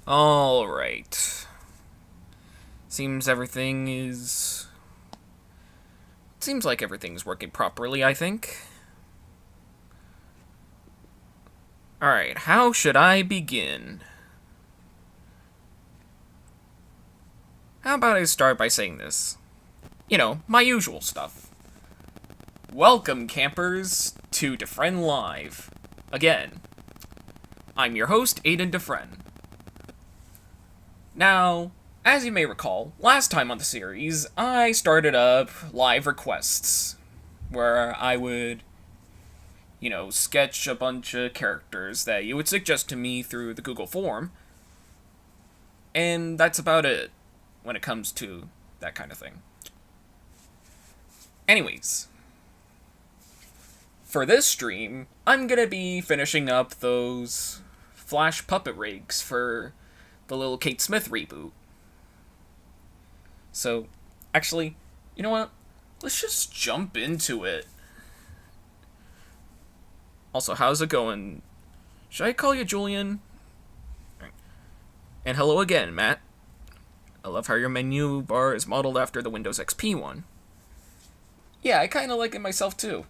Alright. Seems like everything's working properly, I think. Alright, how should I begin? How about I start by saying this? You know, my usual stuff. Welcome, campers, to DeFrehn Live. Again, I'm your host, DeFrehn. Now, as you may recall, last time on the series, I started up live requests, where I would, sketch a bunch of characters that you would suggest to me through the Google form, and that's about it when it comes to that kind of thing. Anyways, for this stream, I'm gonna be finishing up those Flash puppet rigs for the little Kate Smith reboot. So, actually, you know what? Let's just jump into it. Also, how's it going? Should I call you Julian? And hello again, Matt. I love how your menu bar is modeled after the Windows XP one. Yeah, I kinda like it myself too.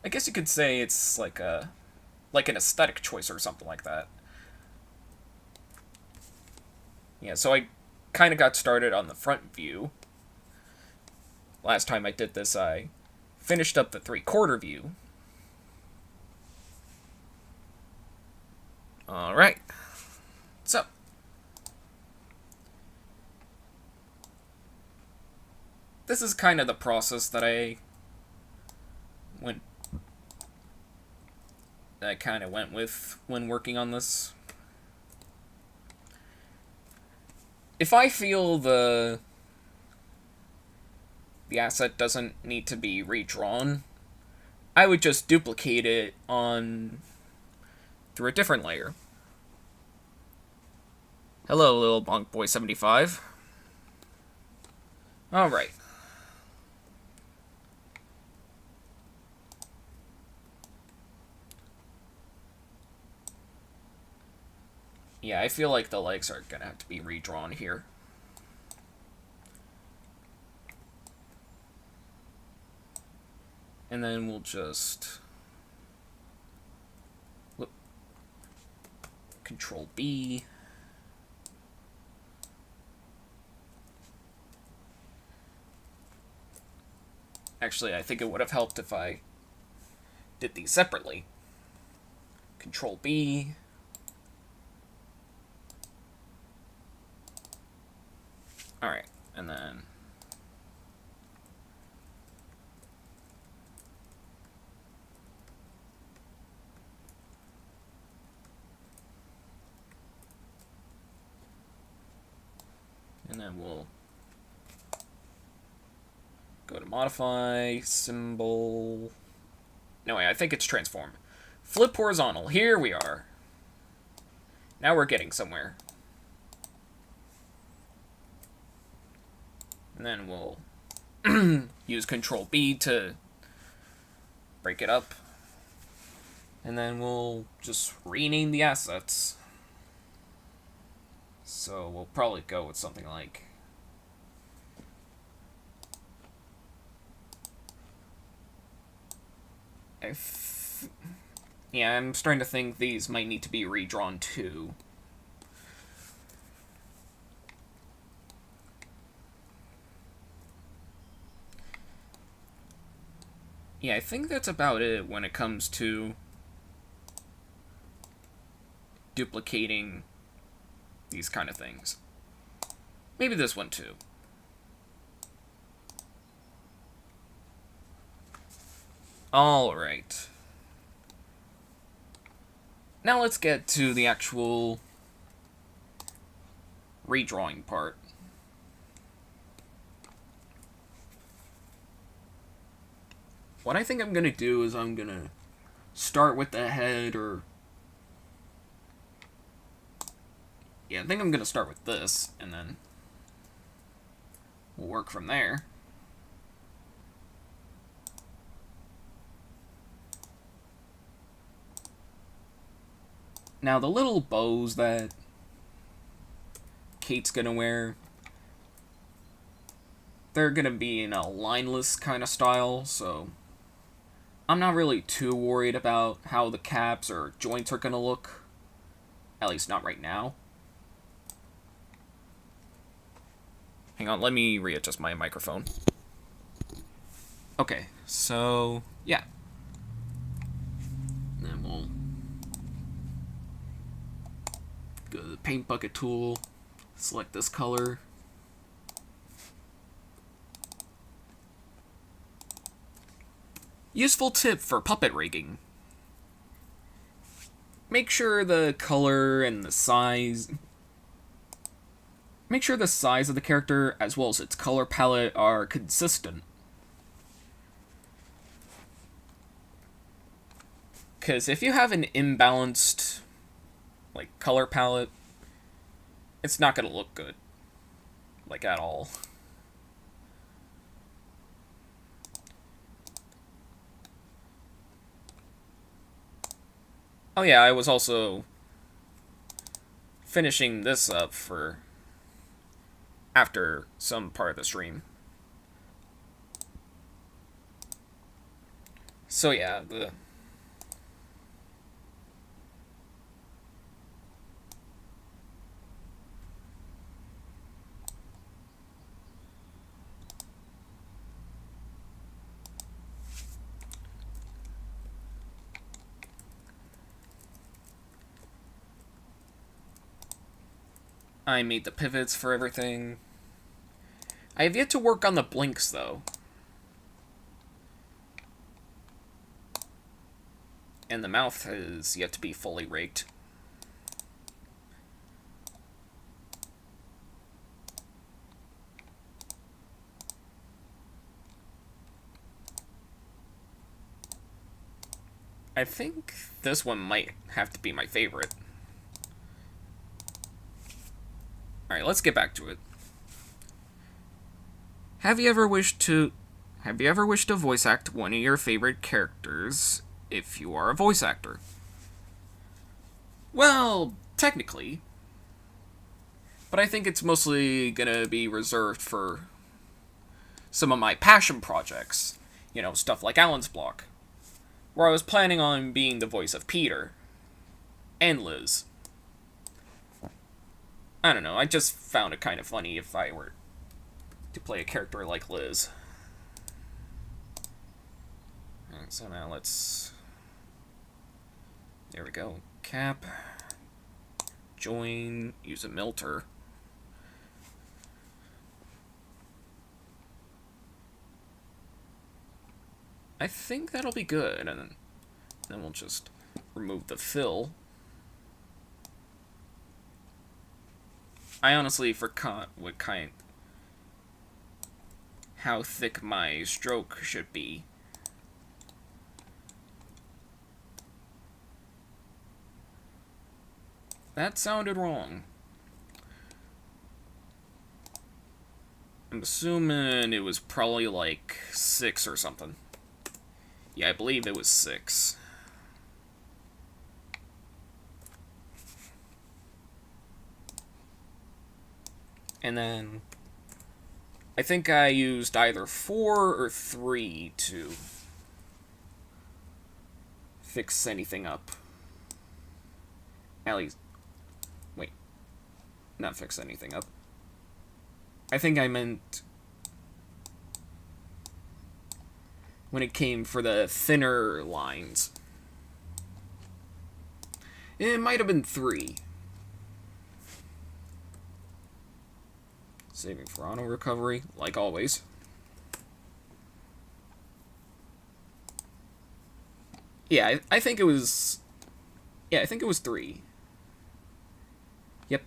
I guess you could say it's like an aesthetic choice or something like that. Yeah, so I kind of got started on the front view. Last time I did this, I finished up the 3/4 view. Alright. So, this is kind of the process that I kind of went with when working on this. If I feel the asset doesn't need to be redrawn, I would just duplicate it on through a different layer. Hello, little Bonk Boy 75. Alright. Yeah, I feel like the legs are gonna have to be redrawn here. And then we'll just Control B. Actually, I think it would have helped if I did these separately. Control B. Alright, and then we'll go to modify, symbol. No, wait, I think it's transform. Flip horizontal. Here we are. Now we're getting somewhere. And then we'll use Control B to break it up. And then we'll just rename the assets. So we'll probably go with something like yeah, I'm starting to think these might need to be redrawn too. Yeah, I think that's about it when it comes to duplicating these kind of things. Maybe this one too. Alright. Now let's get to the actual redrawing part. What I think I'm gonna do is I'm gonna start with the head, or yeah, I think I'm gonna start with this, and then we'll work from there. Now, the little bows that Kate's gonna wear, they're gonna be in a lineless kind of style, so I'm not really too worried about how the caps or joints are gonna look. At least not right now. Hang on, let me readjust my microphone. Okay, so yeah. Then we'll go to the paint bucket tool, select this color. Useful tip for puppet rigging. Make sure the color and the size... Make sure the size of the character as well as its color palette are consistent. Because if you have an imbalanced color palette, it's not going to look good. At all. Oh yeah, I was also finishing this up for after some part of the stream. So yeah, I made the pivots for everything. I have yet to work on the blinks, though. And the mouth is yet to be fully rigged. I think this one might have to be my favorite. Alright, let's get back to it. Have you ever wished to voice act one of your favorite characters if you are a voice actor? Well, technically. But I think it's mostly gonna be reserved for some of my passion projects. You know, stuff like Alan's Block, where I was planning on being the voice of Peter. And Liz. I don't know, I just found it kind of funny if I were to play a character like Liz. Alright, so now let's... There we go. Cap. Join. Use a melter. I think that'll be good, and then we'll just remove the fill. I honestly forgot how thick my stroke should be. That sounded wrong. I'm assuming it was probably like 6 or something. Yeah, I believe it was 6. And then I think I used either 4 or 3 to fix anything up. At least, wait, not fix anything up. I think I meant when it came for the thinner lines. It might have been 3. Saving for auto recovery, like always. Yeah, I think it was... Yeah, I think it was 3. Yep.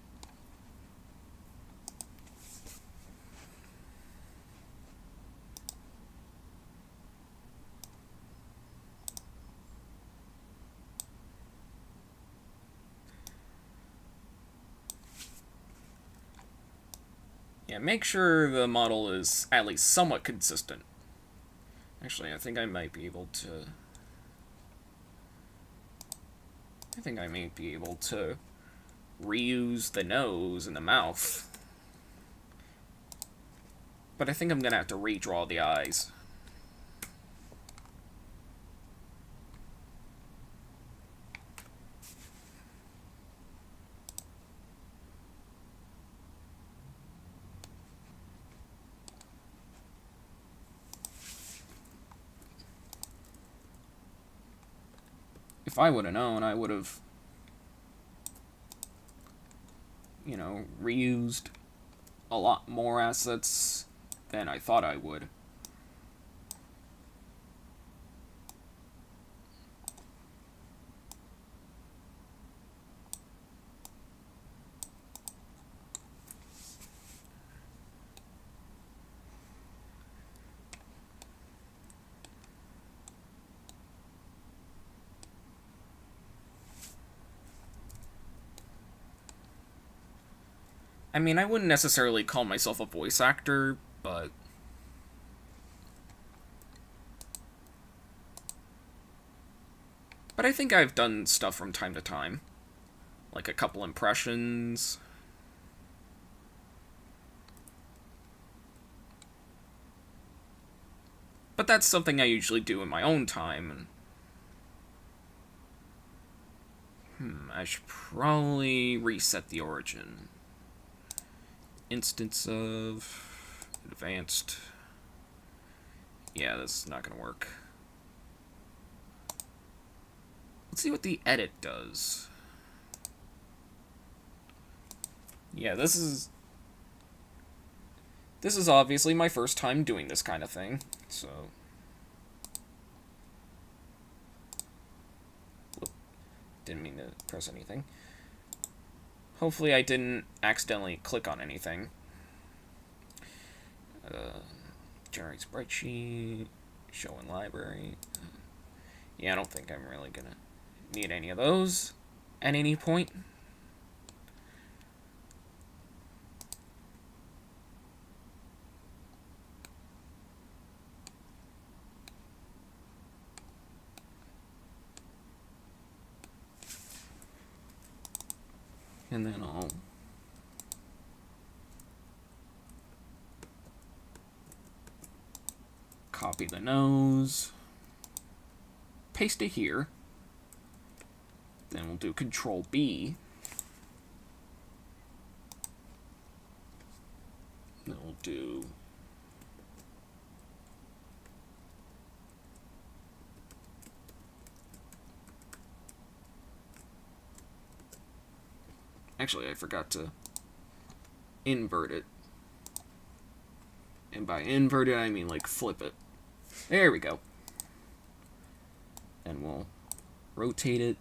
Yeah, make sure the model is at least somewhat consistent. Actually, I think I might be able to... I think I may be able to reuse the nose and the mouth. But I think I'm gonna have to redraw the eyes. If I would have known, I would have, you know, reused a lot more assets than I thought I would. I mean, I wouldn't necessarily call myself a voice actor, but I think I've done stuff from time to time. Like a couple impressions. But that's something I usually do in my own time. I should probably reset the origin. Instance of advanced. Yeah, this is not gonna work. Let's see what the edit does. Yeah, this is obviously my first time doing this kind of thing, so. Whoop. Didn't mean to press anything. Hopefully I didn't accidentally click on anything. Generate spreadsheet, show in library. Yeah, I don't think I'm really gonna need any of those at any point. And then I'll copy the nose, paste it here, then we'll do Control B, then we'll do actually, I forgot to invert it. And by invert it, I mean like flip it. There we go. And we'll rotate it.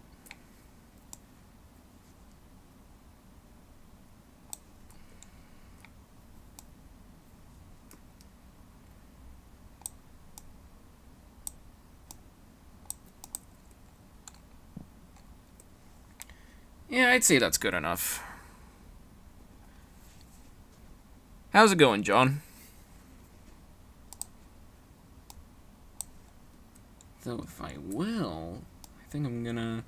Yeah, I'd say that's good enough. How's it going, John? So if I will, I think I'm gonna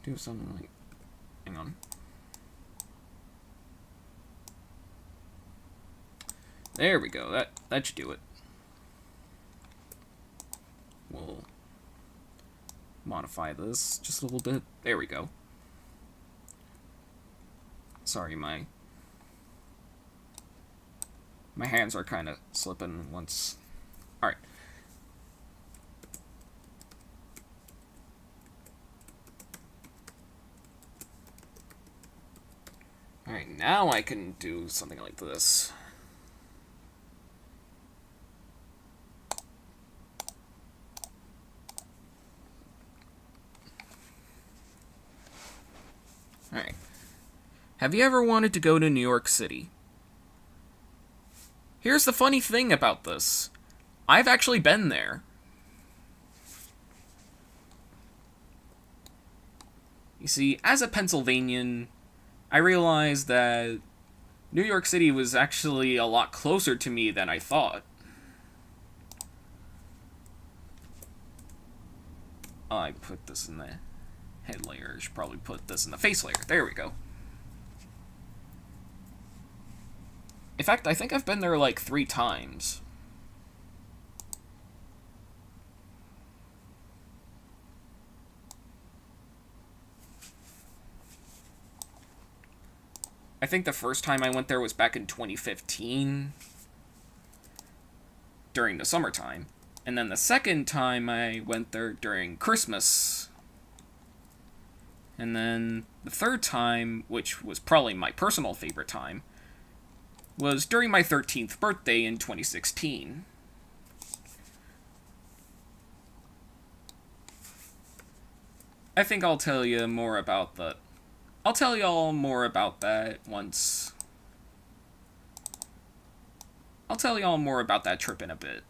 do something like, hang on. There we go, that should do it. We'll modify this just a little bit. There we go. Sorry, my hands are kind of slipping once. Alright. Alright, now I can do something like this. Alright. Have you ever wanted to go to New York City? Here's the funny thing about this. I've actually been there. You see, as a Pennsylvanian, I realized that New York City was actually a lot closer to me than I thought. I put this in there. head layer. I should probably put this in the face layer. There we go. In fact, I think I've been there like 3 times. I think the first time I went there was back in 2015 during the summertime. And then the second time I went there during Christmas. And then the third time, which was probably my personal favorite time, was during my 13th birthday in 2016. I think I'll tell you more about that. I'll tell y'all more about that once. I'll tell y'all more about that trip in a bit.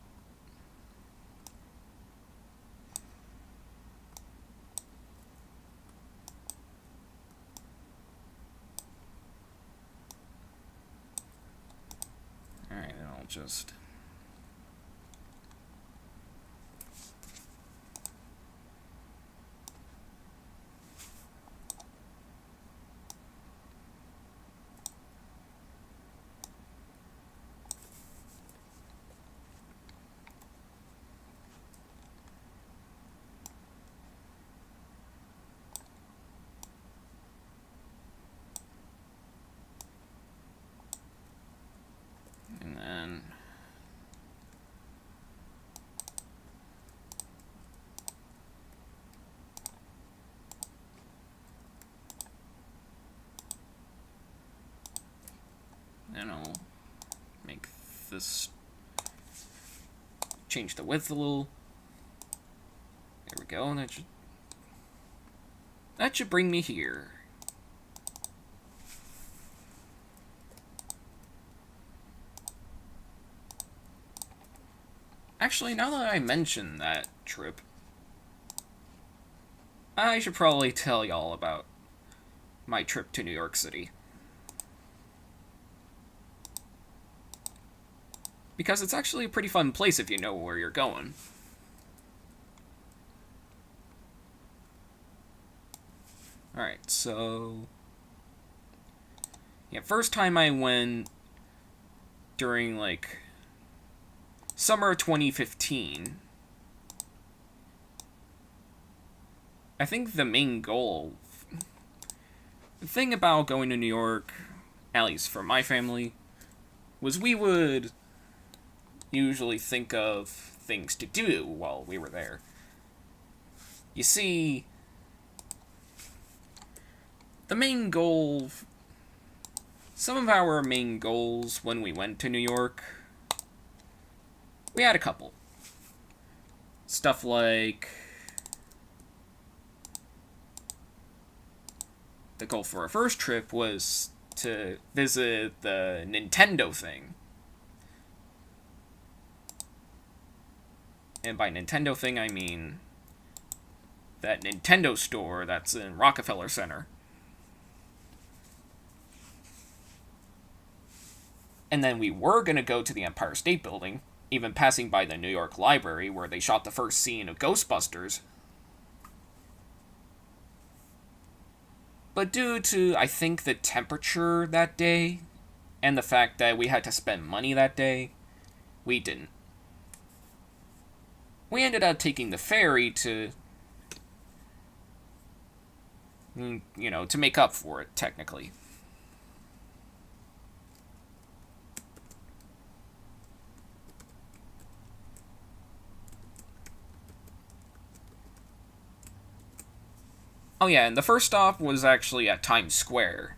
Alright, I'll just... And then... And I'll make this... change the width a little. There we go, and that should bring me here. Actually, now that I mention that trip, I should probably tell y'all about my trip to New York City. Because it's actually a pretty fun place if you know where you're going. Alright, so... yeah, first time I went during, like, summer 2015. I think the main goal... the thing about going to New York, at least for my family, was we would usually think of things to do while we were there. You see, the main goal... some of our main goals when we went to New York... we had a couple. Stuff like... the goal for our first trip was to visit the Nintendo thing. And by Nintendo thing, I mean that Nintendo store that's in Rockefeller Center. And then we were going to go to the Empire State Building, even passing by the New York Library where they shot the first scene of Ghostbusters. But due to, I think, the temperature that day, and the fact that we had to spend money that day, we didn't. We ended up taking the ferry to, you know, to make up for it, technically. Oh yeah, and the first stop was actually at Times Square.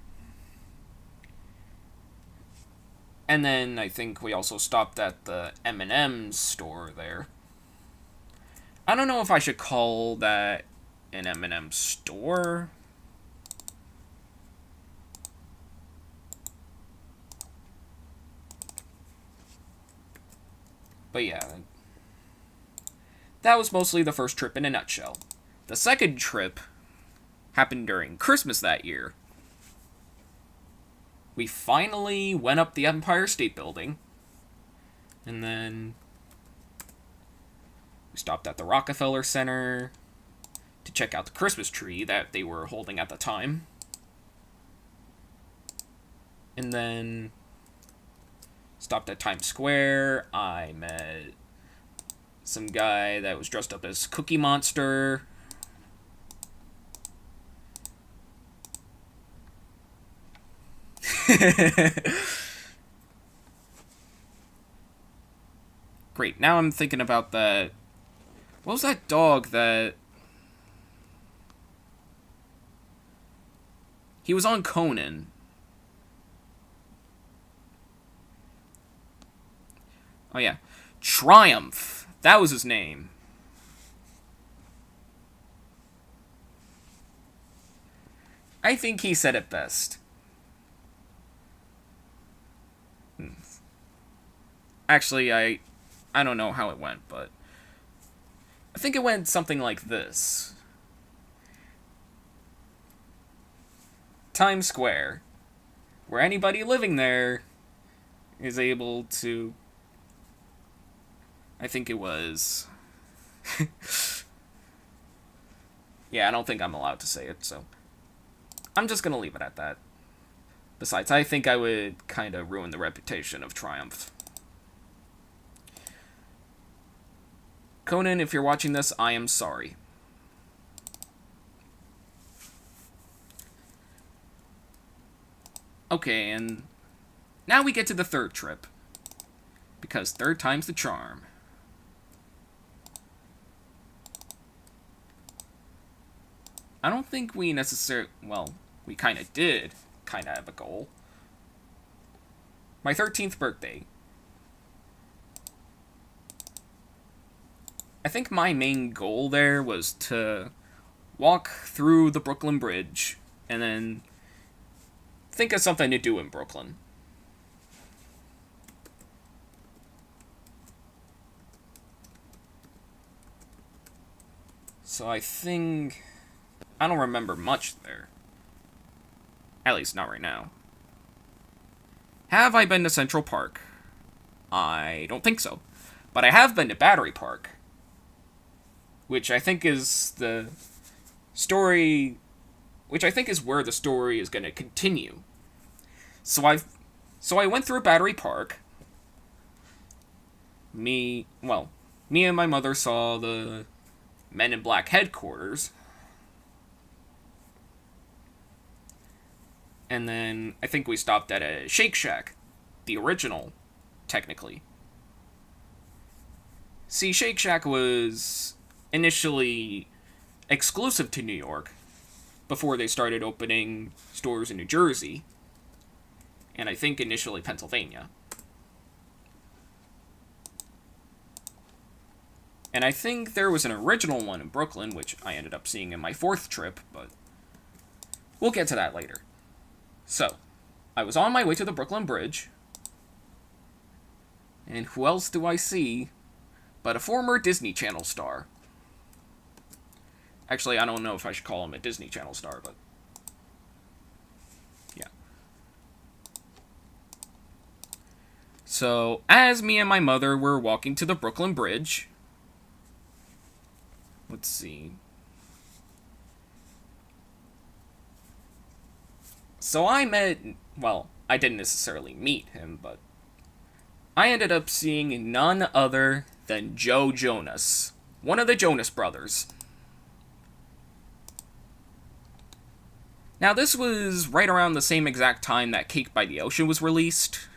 And then I think we also stopped at the M&M's store there. I don't know if I should call that an M&M store. But yeah, that was mostly the first trip in a nutshell. The second trip happened during Christmas that year. We finally went up the Empire State Building, and then we stopped at the Rockefeller Center, to check out the Christmas tree that they were holding at the time. And then stopped at Times Square. I met some guy that was dressed up as Cookie Monster. Great, now I'm thinking about that. What was that dog that... He was on Conan. Oh yeah. Triumph. That was his name. I think he said it best. Actually, I don't know how it went, but I think it went something like this. Times Square, where anybody living there is able to... I think it was... Yeah, I don't think I'm allowed to say it, so I'm just gonna leave it at that. Besides, I think I would kind of ruin the reputation of Triumph. Conan, if you're watching this, I am sorry. Okay, and now we get to the third trip. Because third time's the charm. I don't think we necessarily... Well, we kind of did kind of have a goal. My 13th birthday. I think my main goal there was to walk through the Brooklyn Bridge and then think of something to do in Brooklyn. So I think... I don't remember much there. At least not right now. Have I been to Central Park? I don't think so. But I have been to Battery Park. Which I think is the story... Which I think is where the story is going to continue. So I went through Battery Park. Me and my mother saw the Men in Black headquarters. And then I think we stopped at a Shake Shack. The original, technically. See, Shake Shack was initially exclusive to New York before they started opening stores in New Jersey. And I think initially Pennsylvania. And I think there was an original one in Brooklyn, which I ended up seeing in my 4th trip, but we'll get to that later. So, I was on my way to the Brooklyn Bridge, and who else do I see but a former Disney Channel star. Actually, I don't know if I should call him a Disney Channel star, but yeah. So, as me and my mother were walking to the Brooklyn Bridge, let's see. So I met, well, I didn't necessarily meet him, but I ended up seeing none other than Joe Jonas, one of the Jonas Brothers. Now, this was right around the same exact time that Cake by the Ocean was released.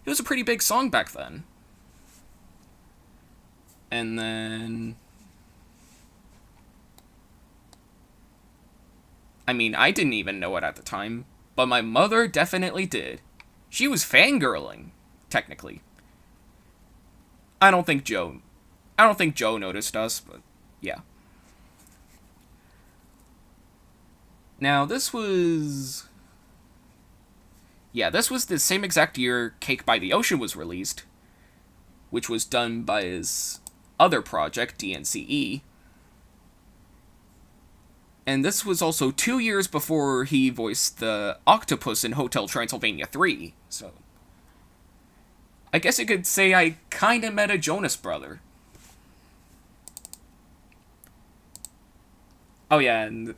It was a pretty big song back then. And then... I mean, I didn't even know it at the time, but my mother definitely did. She was fangirling, technically. I don't think Joe noticed us, but yeah. Now, this was the same exact year Cake by the Ocean was released, which was done by his other project, DNCE. And this was also 2 years before he voiced the octopus in Hotel Transylvania 3, so... I guess you could say I kinda met a Jonas brother. Oh yeah, and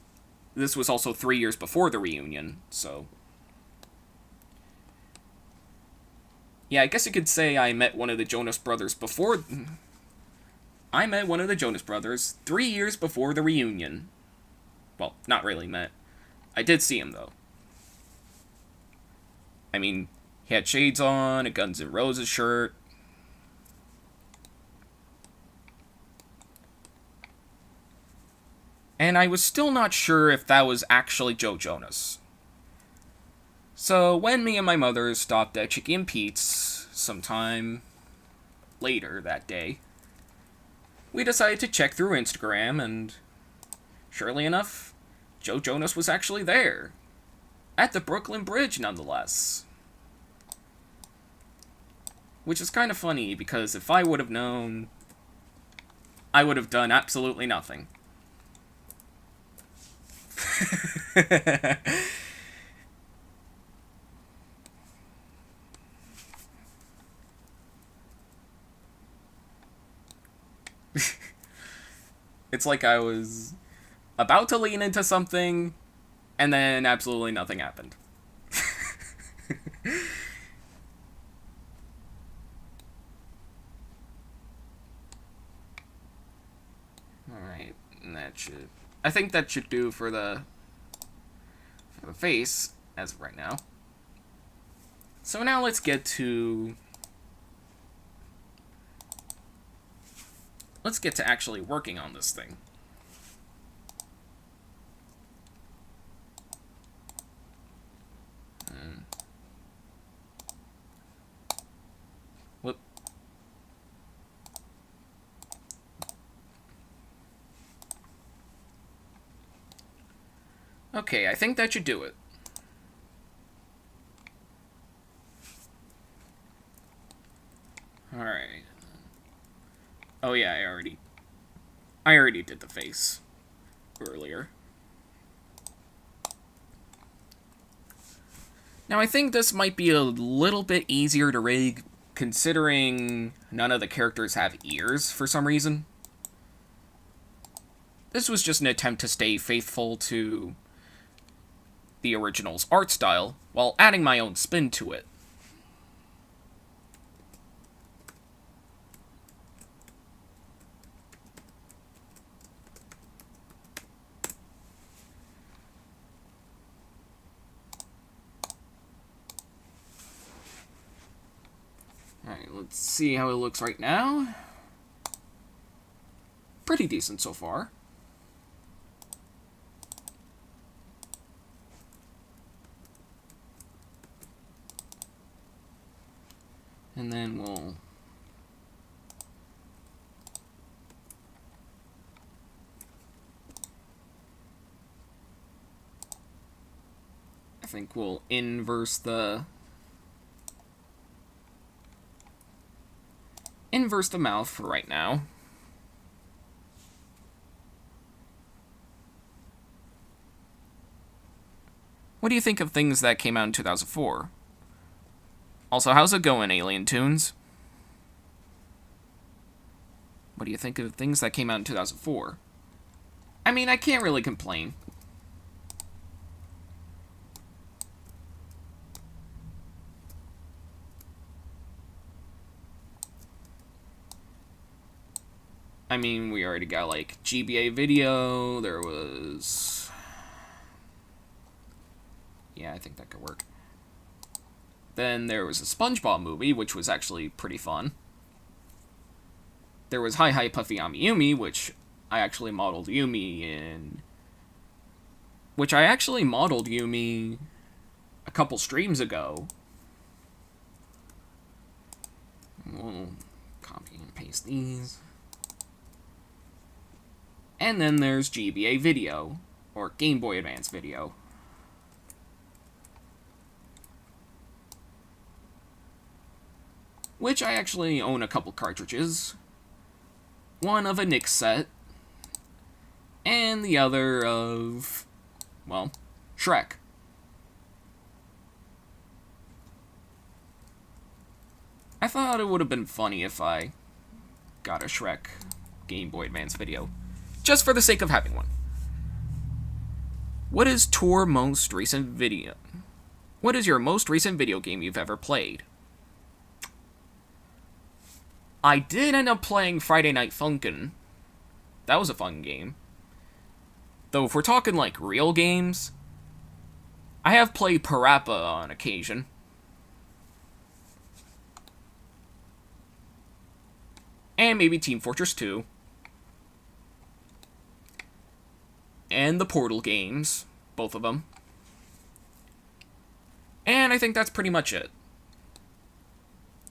this was also 3 years before the reunion, so... Yeah, I guess you could say I met one of the Jonas Brothers before... I met one of the Jonas Brothers 3 years before the reunion. Well, not really met. I did see him, though. I mean, he had shades on, a Guns N' Roses shirt. And I was still not sure if that was actually Joe Jonas. So when me and my mother stopped at Chicky and Pete's sometime later that day, we decided to check through Instagram, and surely enough, Joe Jonas was actually there. At the Brooklyn Bridge, nonetheless. Which is kind of funny, because if I would have known, I would have done absolutely nothing. It's like I was about to lean into something, and then absolutely nothing happened. Alright, and that should... I think that should do for the face, as of right now. So now let's get to... Let's get to actually working on this thing. Whoop. Okay, I think that should do it. Alright. Oh yeah, I already did the face earlier. Now I think this might be a little bit easier to rig, considering none of the characters have ears for some reason. This was just an attempt to stay faithful to the original's art style, while adding my own spin to it. Alright, let's see how it looks right now. Pretty decent so far. And then we'll... I think we'll inverse the mouth for right now. What do you think of things that came out in 2004? Also, how's it going, Alien Tunes? What do you think of things that came out in 2004? I mean, I can't really complain. I mean, we already got, like, GBA video, there was... Yeah, I think that could work. Then there was a SpongeBob movie, which was actually pretty fun. There was Hi Hi Puffy Ami Yumi, which I actually modeled Yumi in... Which I actually modeled Yumi a couple streams ago. We'll copy and paste these. And then there's GBA video, or Game Boy Advance video. Which I actually own a couple cartridges. One of a Nick set, and the other of, well, Shrek. I thought it would have been funny if I got a Shrek Game Boy Advance video, just for the sake of having one. What is your most recent video? What is your most recent video game you've ever played? I did end up playing Friday Night Funkin'. That was a fun game. Though if we're talking like real games, I have played Parappa on occasion. And maybe Team Fortress 2. And the Portal games, both of them. And I think that's pretty much it.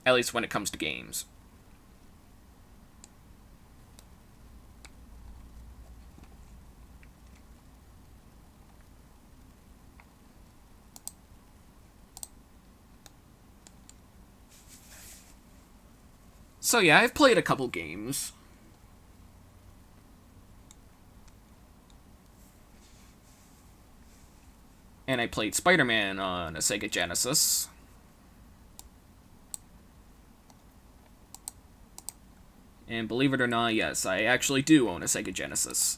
At least when it comes to games. So yeah, I've played a couple games. And I played Spider-Man on a Sega Genesis. And believe it or not, yes, I actually do own a Sega Genesis.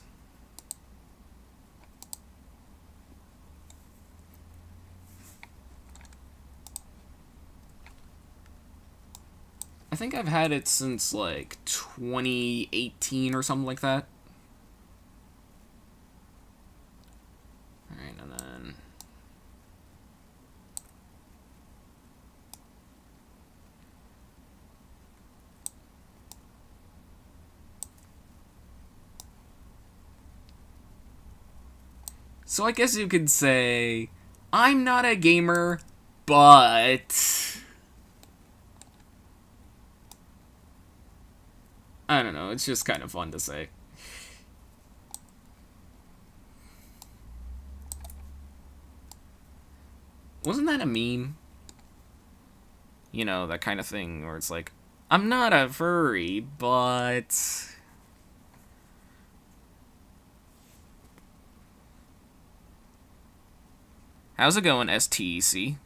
I think I've had it since, like, 2018 or something like that. Alright, and then... So I guess you could say, I'm not a gamer, but... I don't know, it's just kind of fun to say. Wasn't that a meme? You know, that kind of thing where it's like, I'm not a furry, but... How's it going, STEC?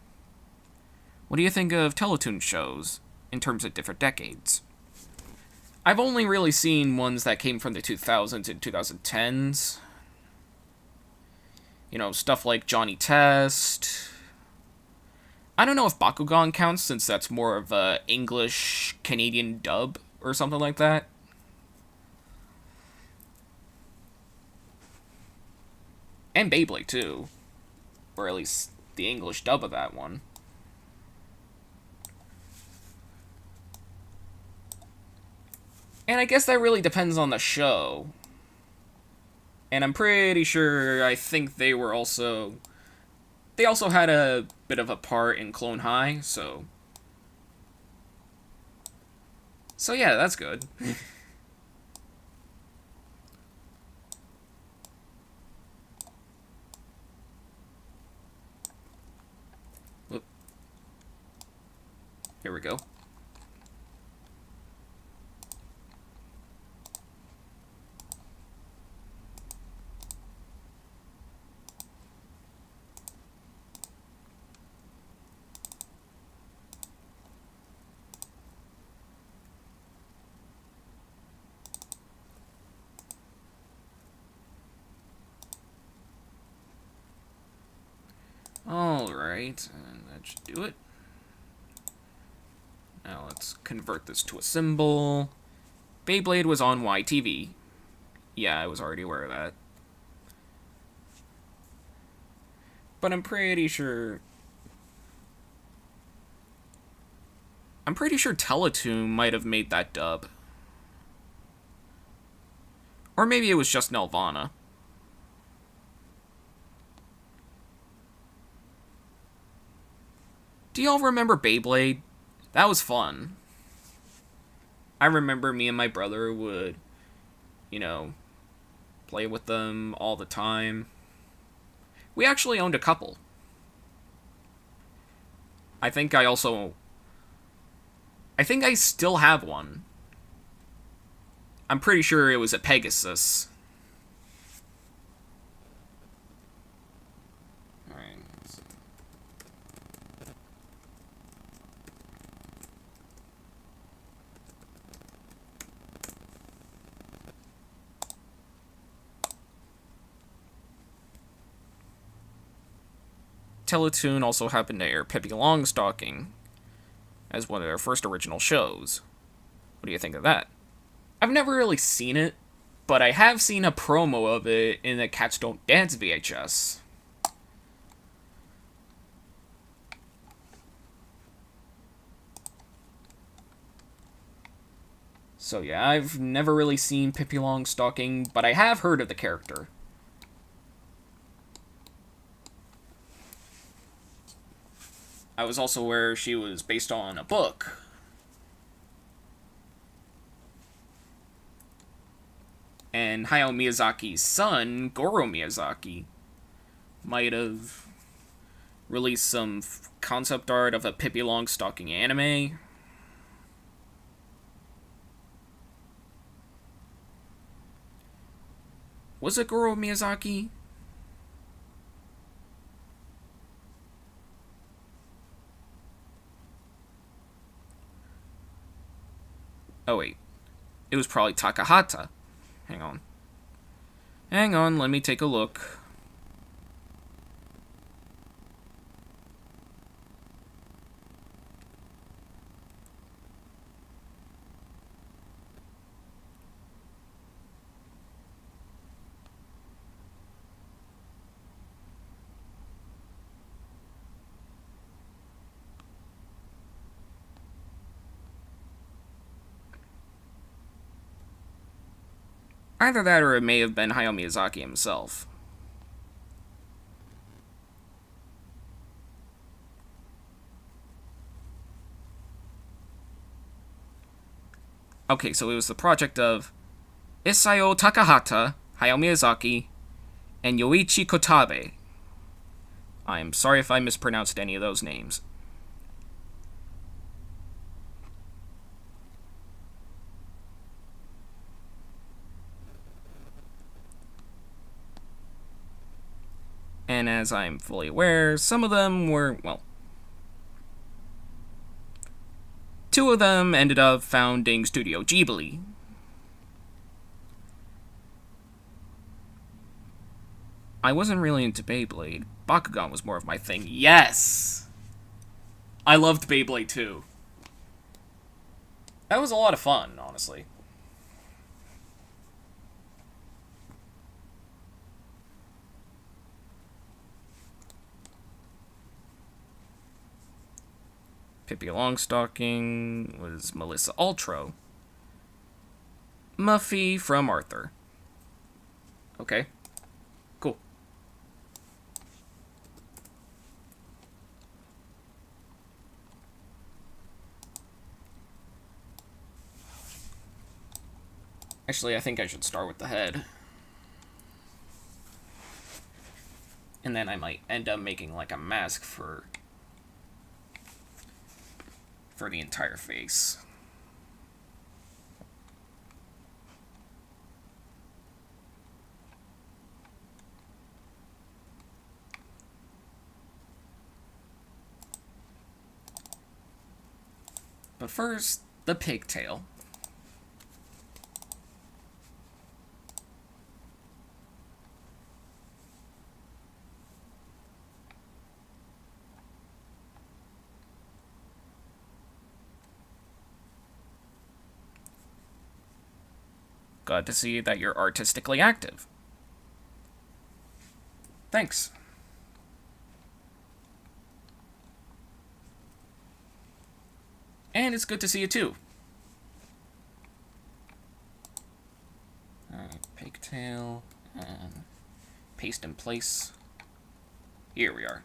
What do you think of Teletoon shows in terms of different decades? I've only really seen ones that came from the 2000s and 2010s. You know, stuff like Johnny Test. I don't know if Bakugan counts, since that's more of a English-Canadian dub or something like that. And Beyblade, too. Or at least the English dub of that one. And I guess that really depends on the show. And I'm pretty sure, I think they were also... They also had a bit of a part in Clone High, so... So yeah, that's good. Whoop. Here we go. Alright, and that should do it. Now let's convert this to a symbol. Beyblade was on YTV. Yeah, I was already aware of that. But I'm pretty sure Teletoon might have made that dub. Or maybe it was just Nelvana. Do y'all remember Beyblade? That was fun. I remember me and my brother would, you know, play with them all the time. We actually owned a couple. I think I still have one. I'm pretty sure it was a Pegasus. Alright. Teletoon also happened to air Pippi Longstocking as one of their first original shows. What do you think of that? I've never really seen it, but I have seen a promo of it in the Cats Don't Dance VHS. So yeah, I've never really seen Pippi Longstocking, but I have heard of the character. I was also aware she was based on a book. And Hayao Miyazaki's son, Goro Miyazaki, might have released some concept art of a Pippi Longstocking anime. Was it Goro Miyazaki? Oh wait, it was probably Takahata. Hang on, let me take a look. Either that or it may have been Hayao Miyazaki himself. Okay, so it was the project of Isao Takahata, Hayao Miyazaki, and Yoichi Kotabe. I'm sorry if I mispronounced any of those names. And as I'm fully aware, some of them were, well, two of them ended up founding Studio Ghibli. I wasn't really into Beyblade. Bakugan was more of my thing. Yes! I loved Beyblade too. That was a lot of fun, honestly. Pippi Longstocking was Melissa Altro. Muffy from Arthur. Okay. Cool. Actually, I think I should start with the head. And then I might end up making like a mask for the entire face. But first, the pigtail. Glad to see that you're artistically active. Thanks. And it's good to see you too. Alright, pigtail, and paste in place. Here we are.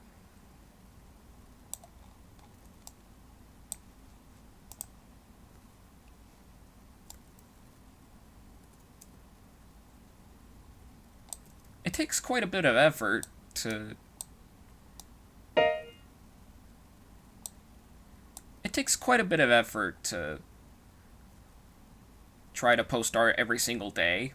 It takes quite a bit of effort to... It takes quite a bit of effort to try to post art every single day.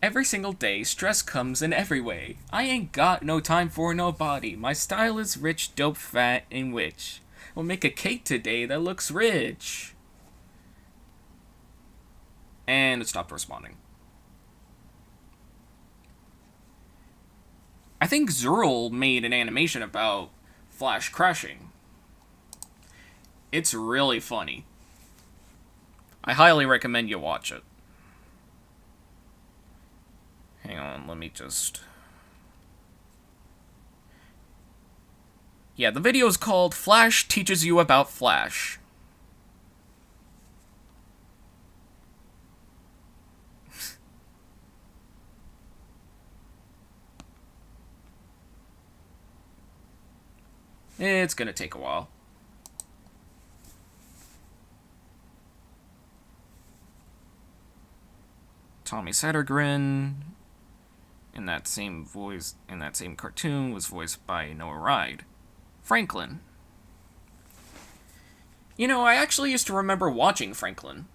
Every single day, stress comes in every way. I ain't got no time for nobody. My style is rich, dope, fat, and witch. We'll make a cake today that looks rich. And it stopped responding. I think Zurl made an animation about Flash crashing. It's really funny. I highly recommend you watch it. Hang on, let me just... Yeah, the video is called Flash Teaches You About Flash. It's gonna take a while. Tommy Sattergren, in that same cartoon, was voiced by Noah Ride. Franklin. You know, I actually used to remember watching Franklin.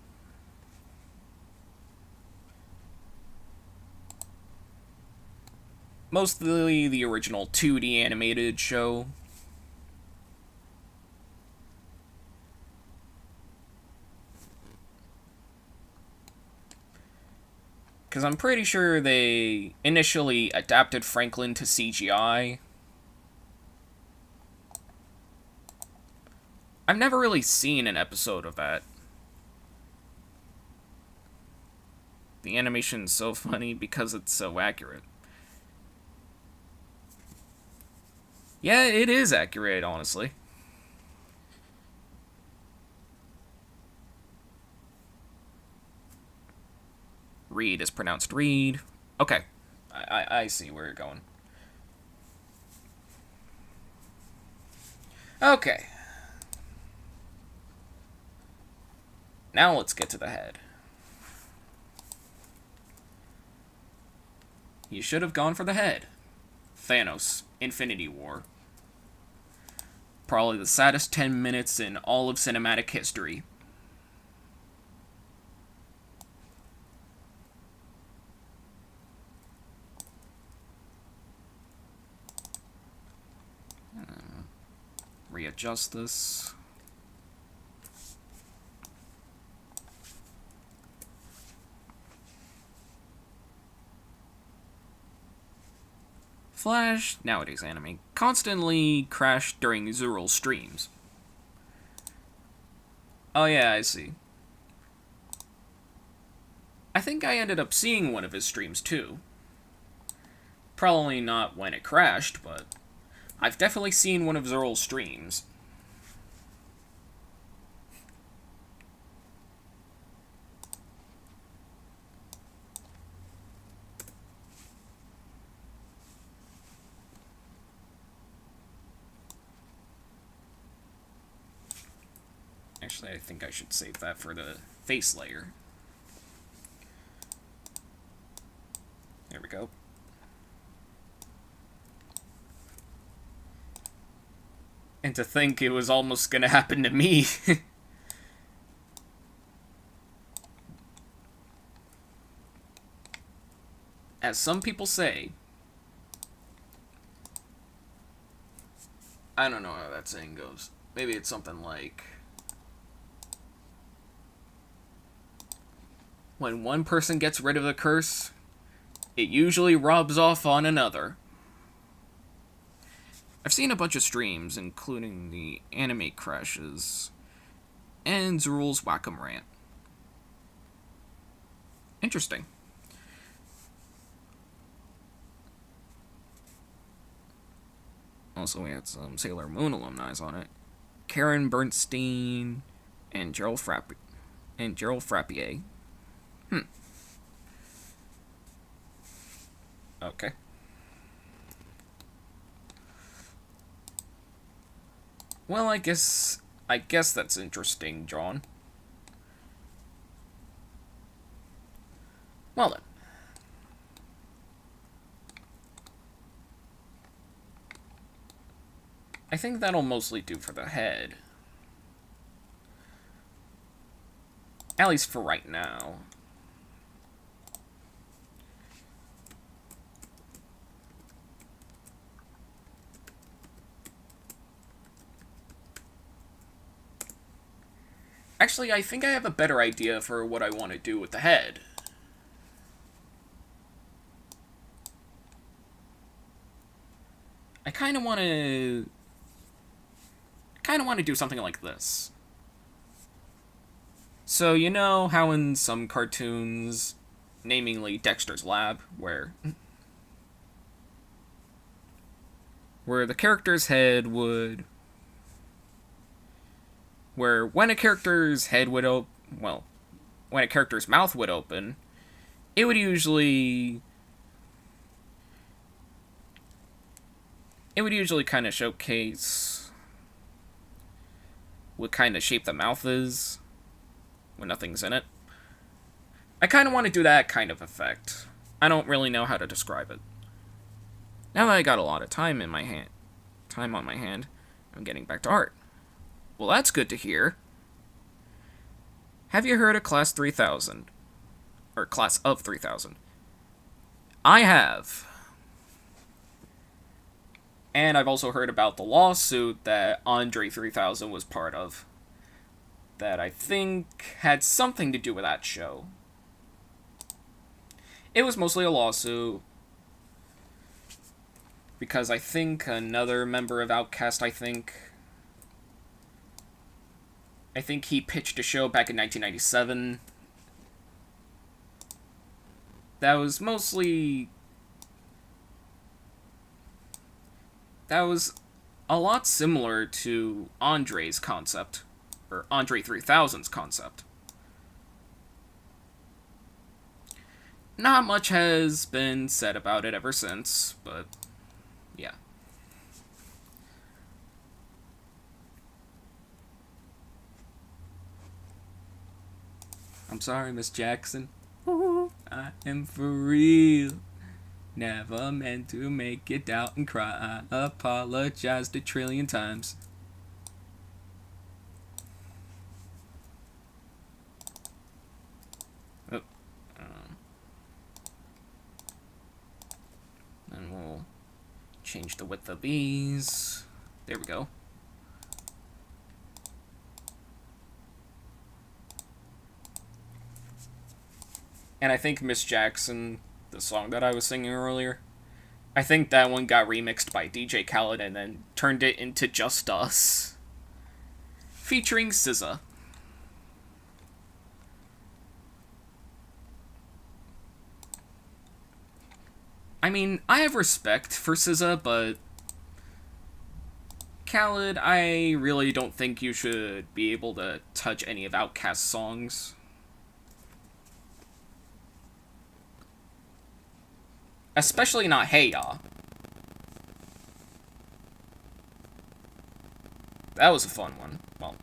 Mostly the original 2D animated show. Because I'm pretty sure they initially adapted Franklin to CGI. I've never really seen an episode of that. The animation's so funny because it's so accurate. Yeah, it is accurate, honestly. Reed is pronounced Reed. Okay. I see where you're going. Okay. Now let's get to the head. You should have gone for the head. Thanos, Infinity War. Probably the saddest 10 minutes in all of cinematic history. Readjust this. Flash, nowadays anime, constantly crashed during Zurl streams. Oh yeah, I see. I think I ended up seeing one of his streams too. Probably not when it crashed, but I've definitely seen one of Zurl's streams. Actually, I think I should save that for the face layer. There we go. And to think it was almost gonna happen to me. As some people say, I don't know how that saying goes. Maybe it's something like, when one person gets rid of the curse, it usually rubs off on another. I've seen a bunch of streams, including the anime crashes and Zurl's Whack-'em rant. Interesting. Also, we had some Sailor Moon alumni on it. Karen Bernstein and Gerald Frappier. Okay. Well, I guess that's interesting, John. Well then. I think that'll mostly do for the head. At least for right now. Actually, I think I have a better idea for what I want to do with the head. I kind of want to do something like this. So you know how in some cartoons, namely Dexter's Lab, where the character's head would where when a character's head would when a character's mouth would open, it would usually kind of showcase what kind of shape the mouth is when nothing's in it. I kind of want to do that kind of effect. I don't really know how to describe it. Now that I got a lot of time on my hand, I'm getting back to art. Well, that's good to hear. Have you heard of Class 3000? Or Class of 3000? I have. And I've also heard about the lawsuit that Andre 3000 was part of, that I think had something to do with that show. It was mostly a lawsuit because I think another member of Outkast, I think he pitched a show back in 1997 that was a lot similar to Andre's concept, or Andre 3000's concept. Not much has been said about it ever since, but yeah. I'm sorry, Miss Jackson. I am for real. Never meant to make you doubt and cry. I apologized a trillion times. Oh. And we'll change the width of these. There we go. And I think Miss Jackson, the song that I was singing earlier, I think that one got remixed by DJ Khaled and then turned it into Just Us, featuring SZA. I mean, I have respect for SZA, but Khaled, I really don't think you should be able to touch any of Outkast's songs. Especially not Hey Ya. That was a fun one. Well,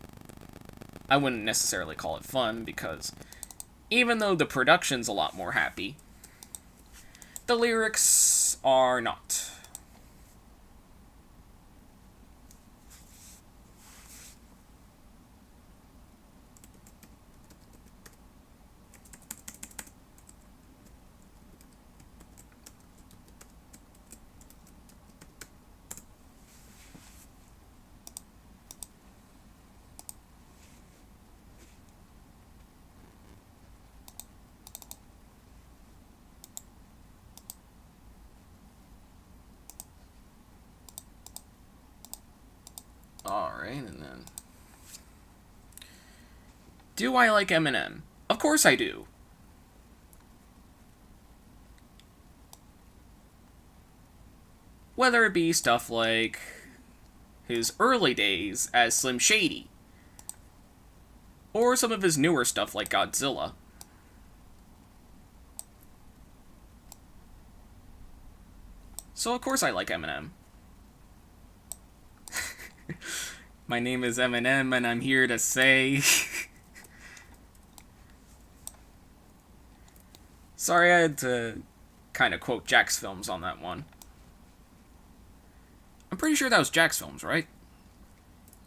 I wouldn't necessarily call it fun, because even though the production's a lot more happy, the lyrics are not. Alright, and then... Do I like Eminem? Of course I do. Whether it be stuff like his early days as Slim Shady, or some of his newer stuff like Godzilla. So of course I like Eminem. My name is Eminem, and I'm here to say... Sorry, I had to kind of quote Jack's Films on that one. I'm pretty sure that was Jack's Films, right?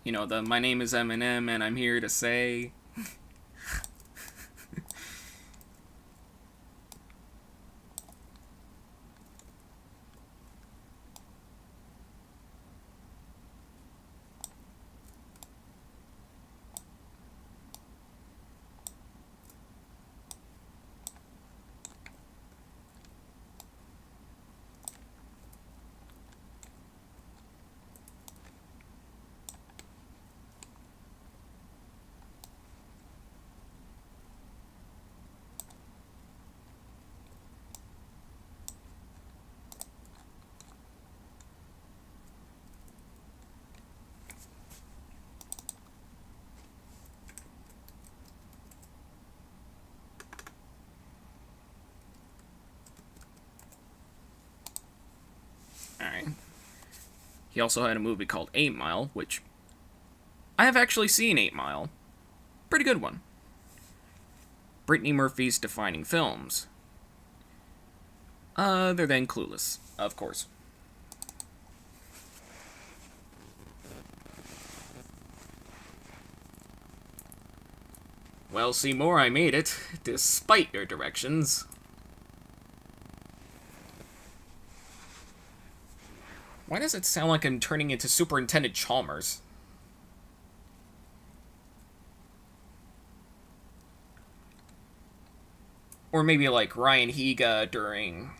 You know, my name is Eminem, and I'm here to say... He also had a movie called 8 Mile, which I have actually seen 8 Mile. Pretty good one. Brittany Murphy's defining films. Other than Clueless, of course. Well, Seymour, I made it, despite your directions. Why does it sound like I'm turning into Superintendent Chalmers? Or maybe like Ryan Higa during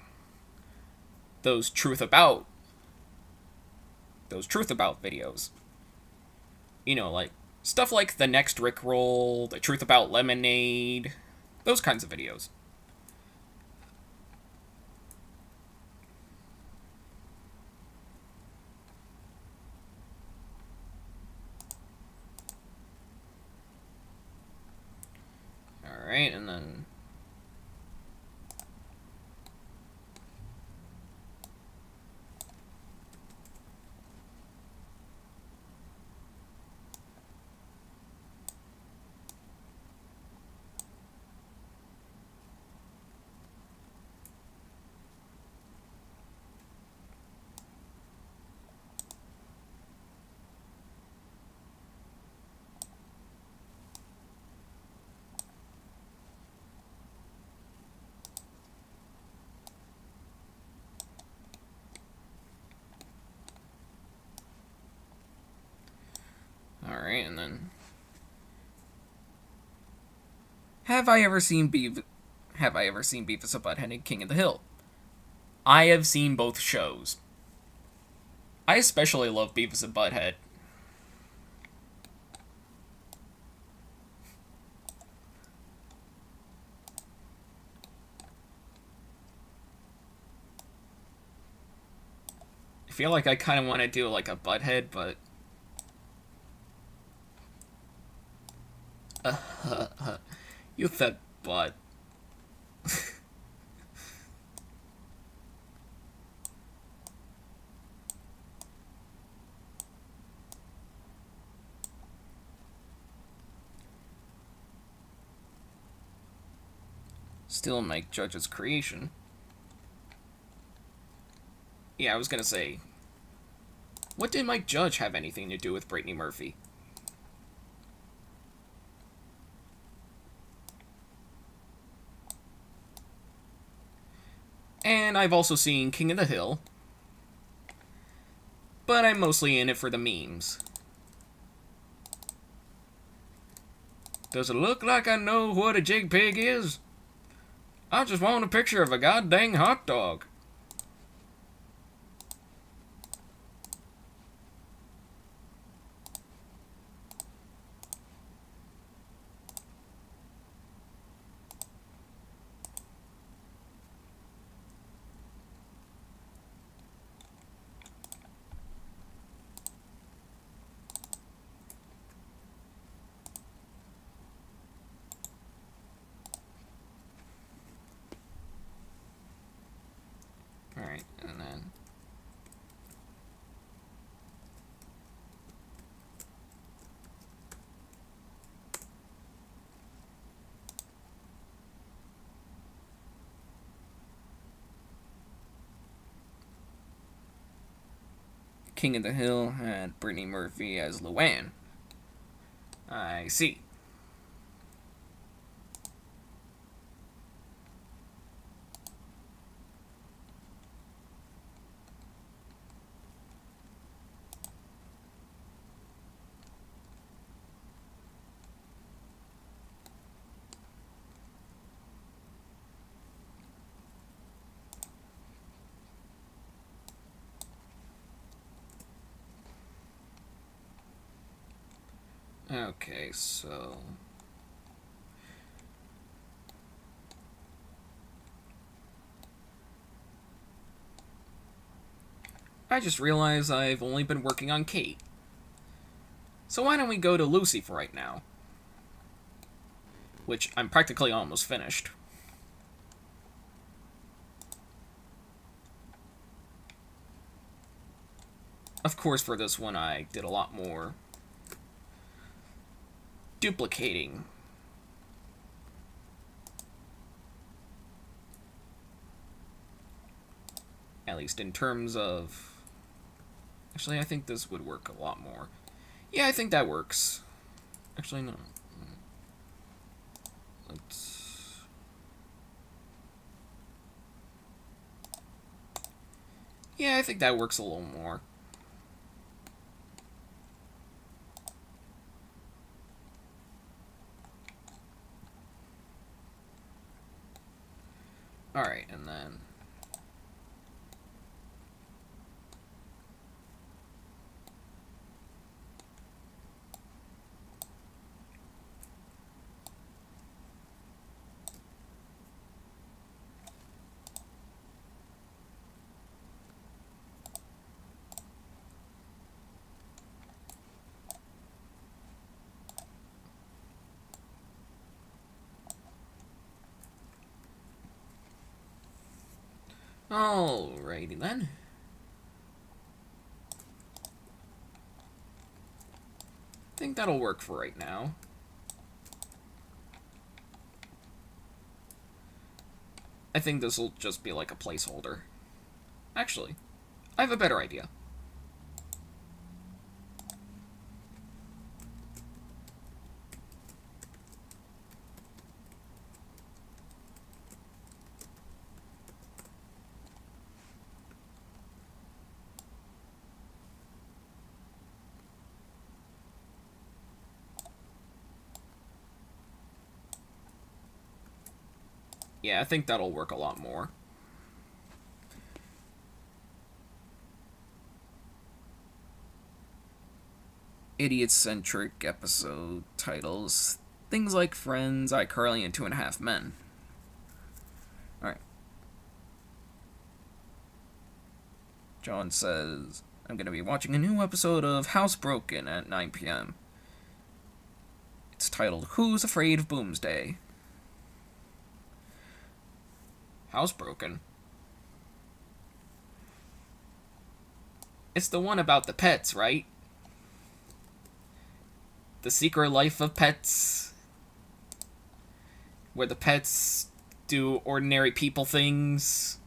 those Truth About videos. You know, like stuff like the next Rickroll, the Truth About Lemonade, those kinds of videos. Alright, and then alright, and then Have I ever seen Beavis and Butthead and King of the Hill? I have seen both shows. I especially love Beavis and Butthead. I feel like I kind of want to do like a Butthead, but you said butt. Still Mike Judge's creation. Yeah, I was gonna say, what did Mike Judge have anything to do with Brittany Murphy? And I've also seen King of the Hill, but I'm mostly in it for the memes. Does it look like I know what a jig pig is? I just want a picture of a goddamn hot dog. Alright, and then King of the Hill had Brittany Murphy as Luann. I see. Okay, so I just realized I've only been working on Kate. So why don't we go to Lucy for right now? Which I'm practically almost finished. Of course, for this one, I did a lot more duplicating. At least in terms of... Actually, I think this would work a lot more. Yeah, I think that works. Actually, no. Let's... Yeah, I think that works a little more. Alright, and then... Alrighty then. I think that'll work for right now. I think this will just be like a placeholder. Actually, I have a better idea. Yeah, I think that'll work a lot more. Idiot-centric episode titles. Things like Friends, iCarly, and 2.5 Men. Alright. John says, I'm going to be watching a new episode of Housebroken at 9 p.m. It's titled, Who's Afraid of Boomsday? Housebroken? It's the one about the pets, right? The Secret Life of Pets. Where the pets do ordinary people things.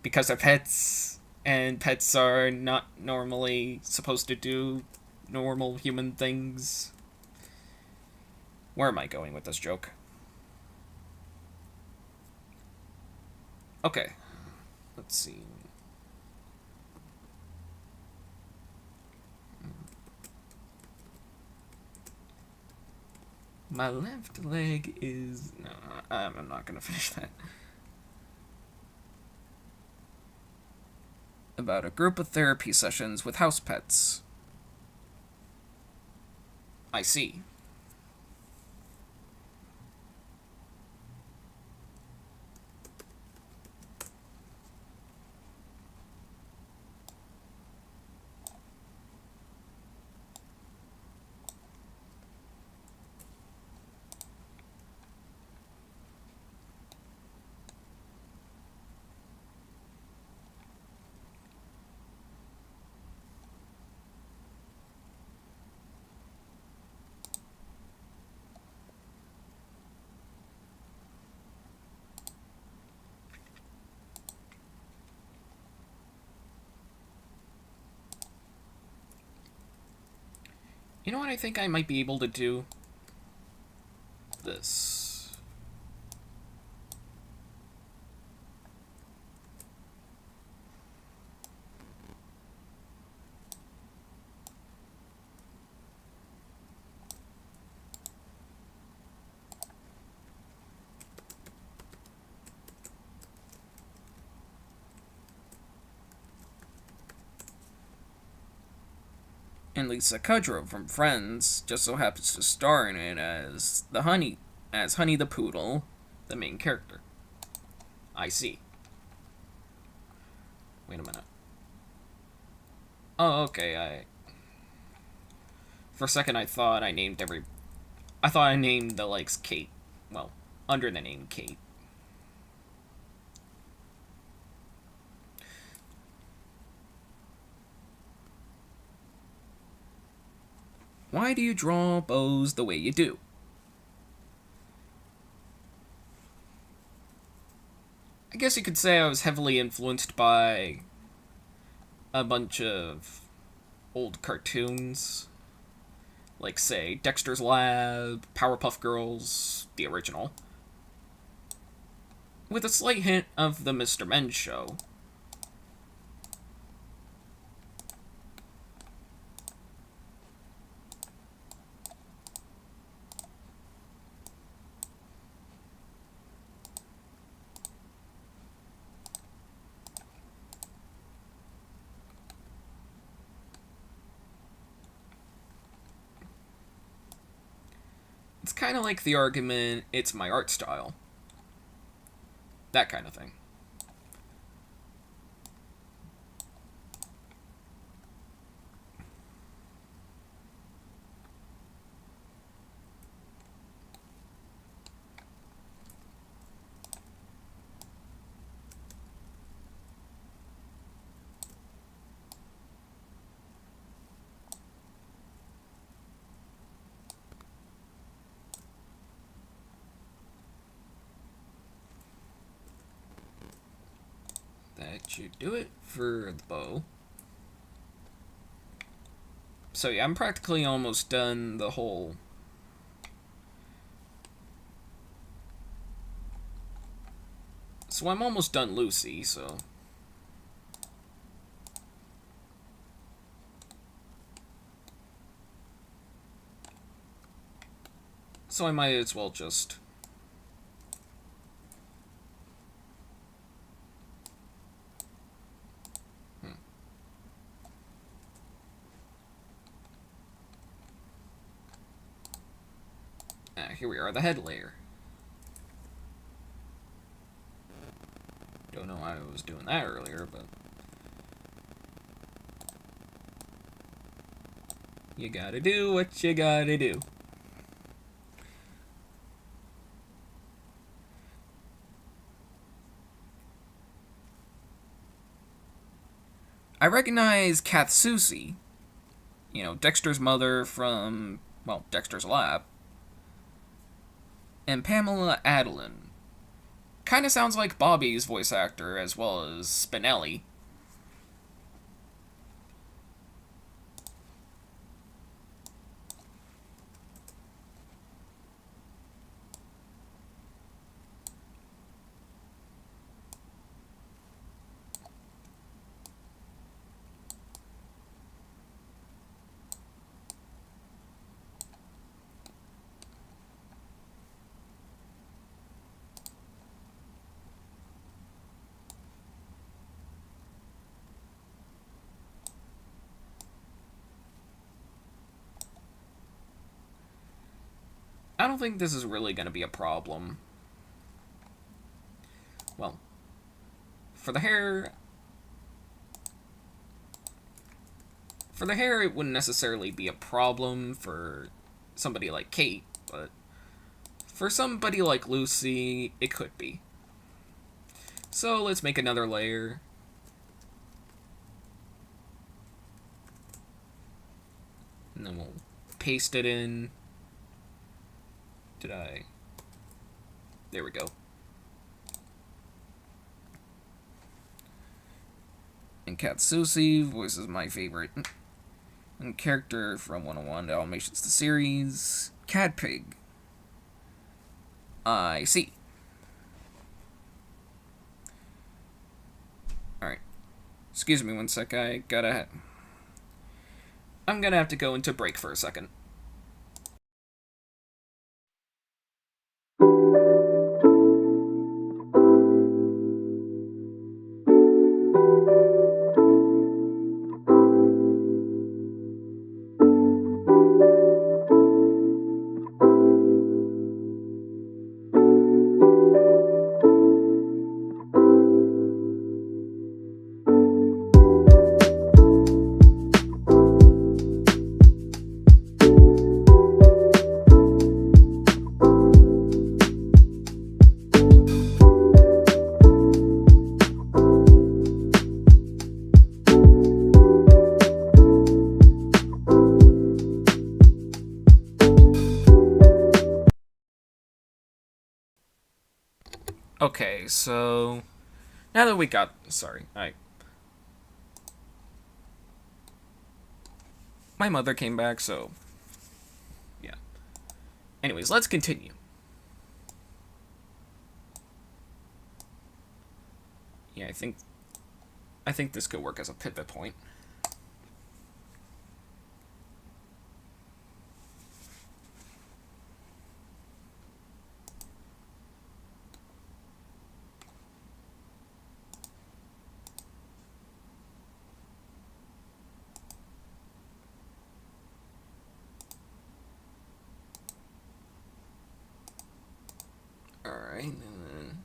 Because they're pets. And pets are not normally supposed to do normal human things. Where am I going with this joke? Okay. Let's see. My left leg is... No, I'm not gonna finish that. About a group of therapy sessions with house pets. I see. You know what I think I might be able to do? This. And Lisa Kudrow from Friends just so happens to star in it as Honey the Poodle, the main character. I see. Wait a minute. Oh, okay, For a second I thought I named the likes Kate. Well, under the name Kate. Why do you draw bows the way you do? I guess you could say I was heavily influenced by a bunch of old cartoons. Like, say, Dexter's Lab, Powerpuff Girls, the original. With a slight hint of the Mr. Men show. It's kind of like the argument, it's my art style. That kind of thing. That should do it for the bow. So yeah, I'm practically almost done the whole... So I'm almost done Lucy, so... So I might as well just... Here we are, the head layer. Don't know why I was doing that earlier, but... You gotta do what you gotta do. I recognize Katsusi, you know, Dexter's mother from, well, Dexter's Lab, and Pamela Adlon. Kinda sounds like Bobby's voice actor as well as Spinelli. I don't think this is really going to be a problem. Well, for the hair... For the hair, it wouldn't necessarily be a problem for somebody like Kate, but for somebody like Lucy, it could be. So let's make another layer. And then we'll paste it in. Did I? There we go. And Katsusi voices my favorite and character from 101 Dalmatians the series, Cat Pig. I see. Alright. Excuse me one sec, I'm gonna have to go into break for a second. Okay, so now that we got, sorry, my mother came back, so yeah. Anyways, let's continue. Yeah, I think this could work as a pivot point. Alright, and then...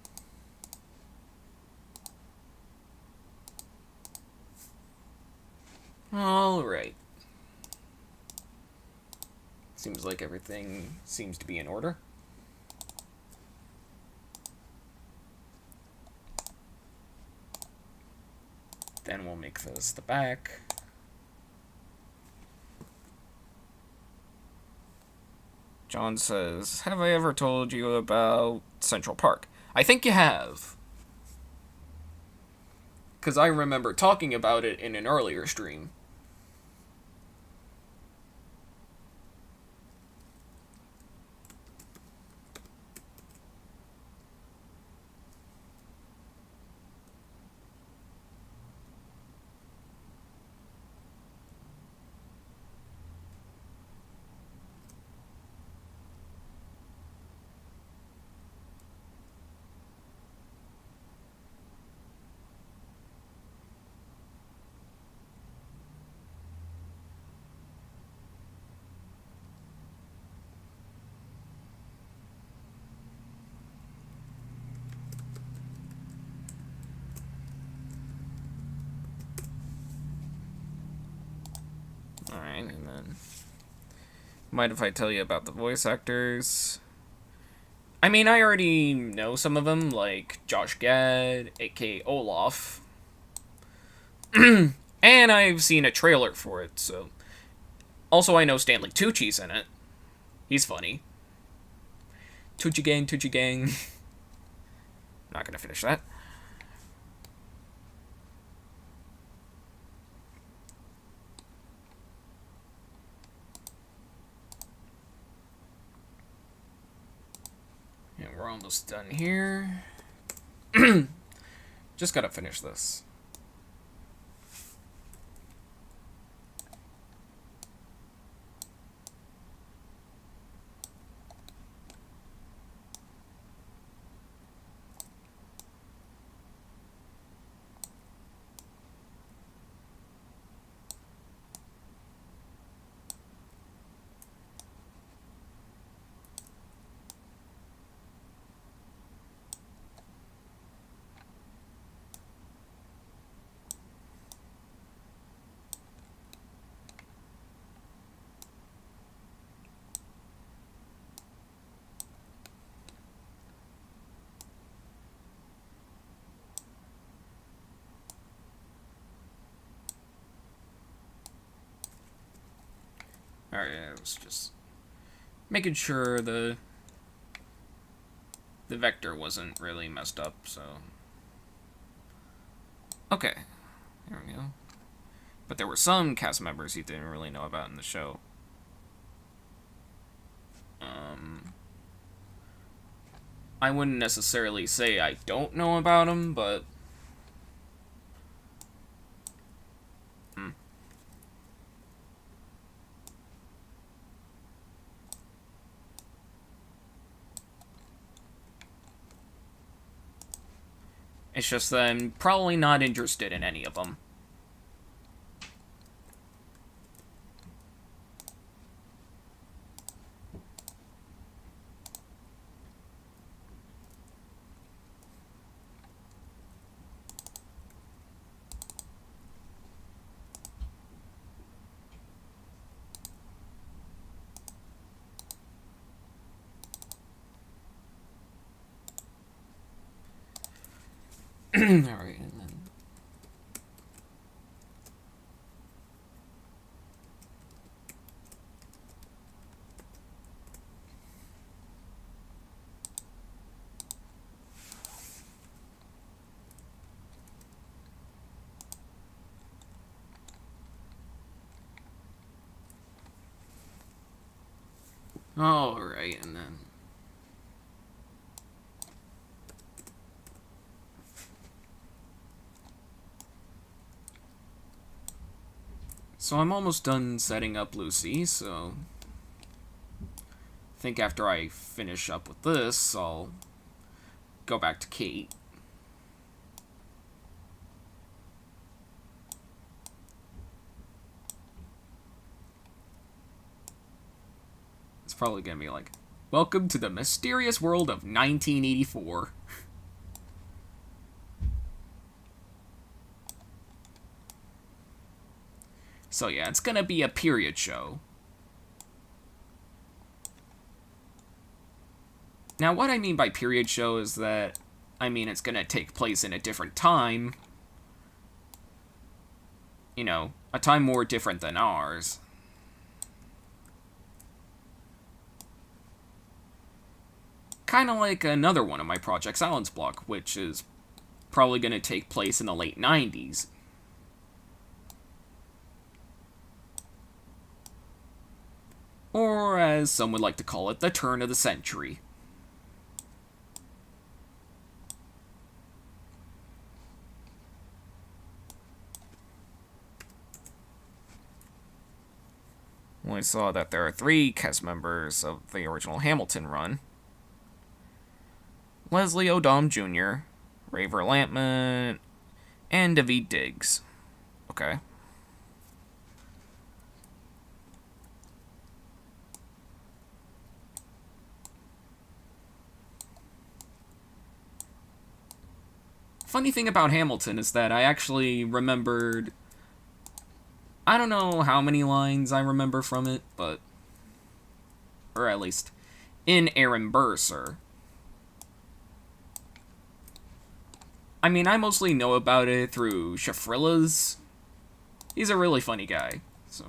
Alright. Seems like everything seems to be in order. Then we'll make this the back. John says, have I ever told you about Central Park? I think you have. Because I remember talking about it in an earlier stream. Alright, and then... Mind if I tell you about the voice actors? I mean, I already know some of them, like Josh Gad, aka Olaf. And I've seen a trailer for it, so... Also, I know Stanley Tucci's in it. He's funny. Tucci gang, Tucci gang. Not gonna finish that. And we're almost done here. Just gotta finish this. Alright, I was just making sure the vector wasn't really messed up, so... Okay, there we go. But there were some cast members he didn't really know about in the show. I wouldn't necessarily say I don't know about them, but... It's just that I'm probably not interested in any of them. Alright, and then... Alright, and then... So I'm almost done setting up Lucy, so... I think after I finish up with this, I'll go back to Kate. It's probably gonna be like, welcome to the mysterious world of 1984. So yeah, it's gonna be a period show. Now, what I mean by period show is that, I mean, it's gonna take place in a different time. You know, a time more different than ours. Kind of like another one of my projects, Alan's Block, which is probably gonna take place in the late 90s. Or, as some would like to call it, the turn of the century. We saw that there are 3 cast members of the original Hamilton run. Leslie Odom Jr., Raver Lampman, and Daveed Diggs. Okay. Funny thing about Hamilton is that I actually remembered... I don't know how many lines I remember from it, but... Or at least, in Aaron Burr, sir. I mean, I mostly know about it through Shafrilla's. He's a really funny guy, so...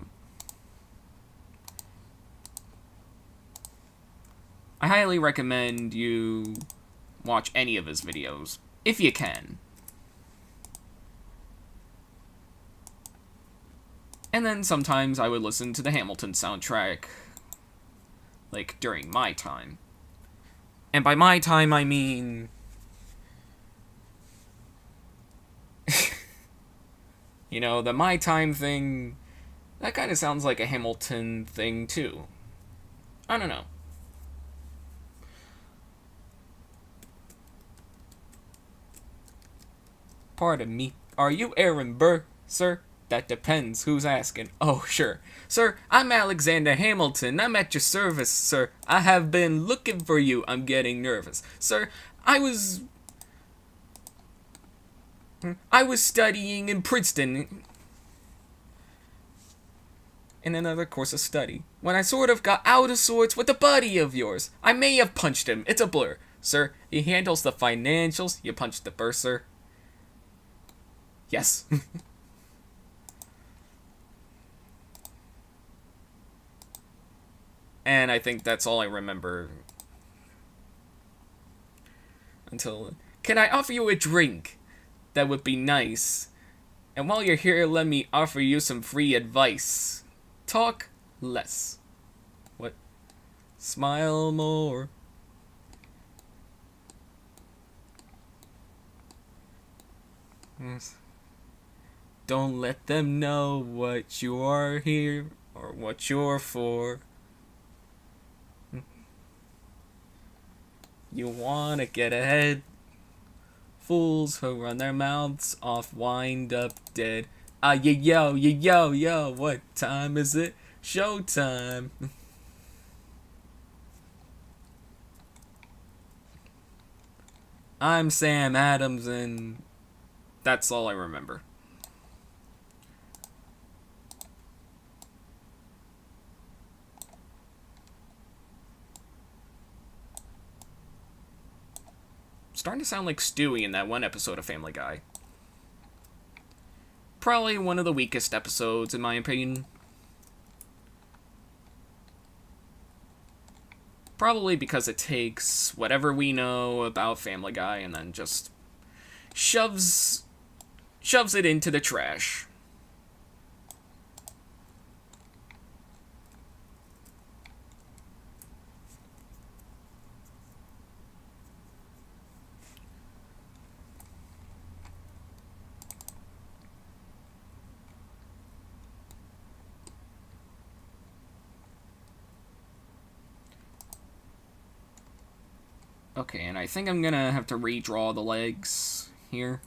I highly recommend you watch any of his videos, if you can. And then sometimes I would listen to the Hamilton soundtrack, like, during my time. And by my time, I mean... you know, the my time thing, that kind of sounds like a Hamilton thing, too. I don't know. Pardon me, are you Aaron Burr, sir? That depends who's asking. Oh, sure. Sir, I'm Alexander Hamilton. I'm at your service, sir. I have been looking for you. I'm getting nervous. Sir, I was studying in Princeton in another course of study when I sort of got out of sorts with a buddy of yours. I may have punched him. It's a blur. Sir, he handles the financials. You punched the bursar. Yes. And I think that's all I remember. Until... Can I offer you a drink? That would be nice. And while you're here, let me offer you some free advice. Talk less. What? Smile more. Yes. Don't let them know what you are here or what you're for. You wanna get ahead. Fools who run their mouths off wind up dead. Ah, yo, what time is it? Showtime. I'm Sam Adams, and that's all I remember. Starting to sound like Stewie in that one episode of Family Guy. Probably one of the weakest episodes, in my opinion. Probably because it takes whatever we know about Family Guy and then just shoves it into the trash. Okay, and I think I'm gonna have to redraw the legs here.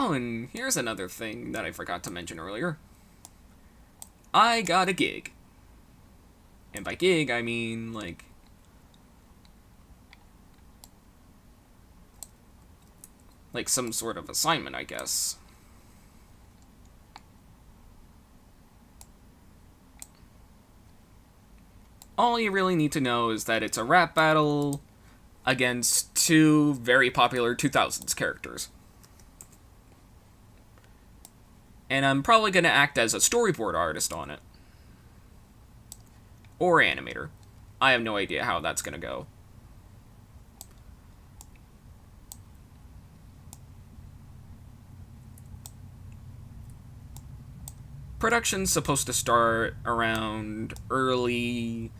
Oh, and here's another thing that I forgot to mention earlier. I got a gig. And by gig, I mean, like some sort of assignment, I guess. All you really need to know is that it's a rap battle against two very popular 2000s characters. And I'm probably going to act as a storyboard artist on it. Or animator. I have no idea how that's going to go. Production's supposed to start around early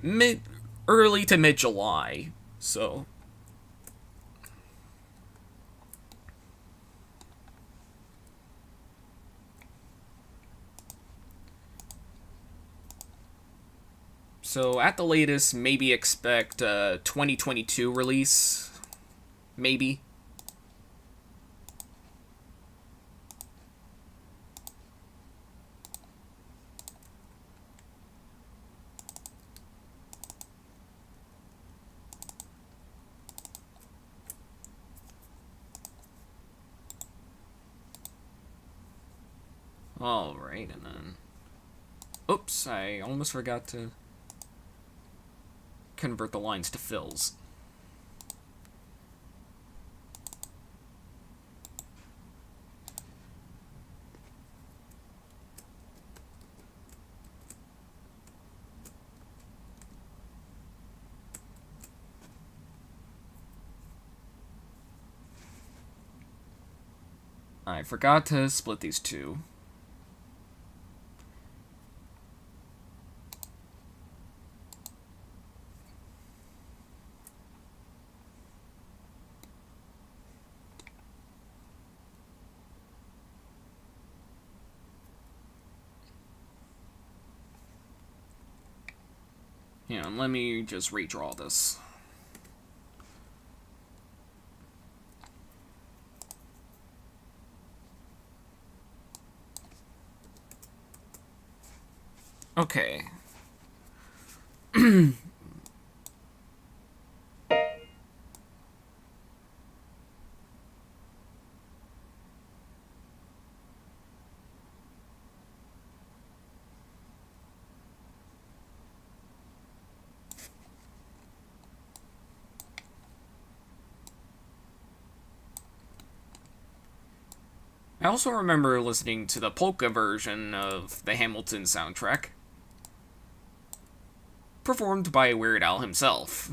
to mid July. So at the latest, maybe expect a 2022 release. Maybe. Alright, and then... Oops, I almost forgot to convert the lines to fills. I forgot to split these two. Yeah, let me just redraw this. Okay. I also remember listening to the polka version of the Hamilton soundtrack, performed by Weird Al himself.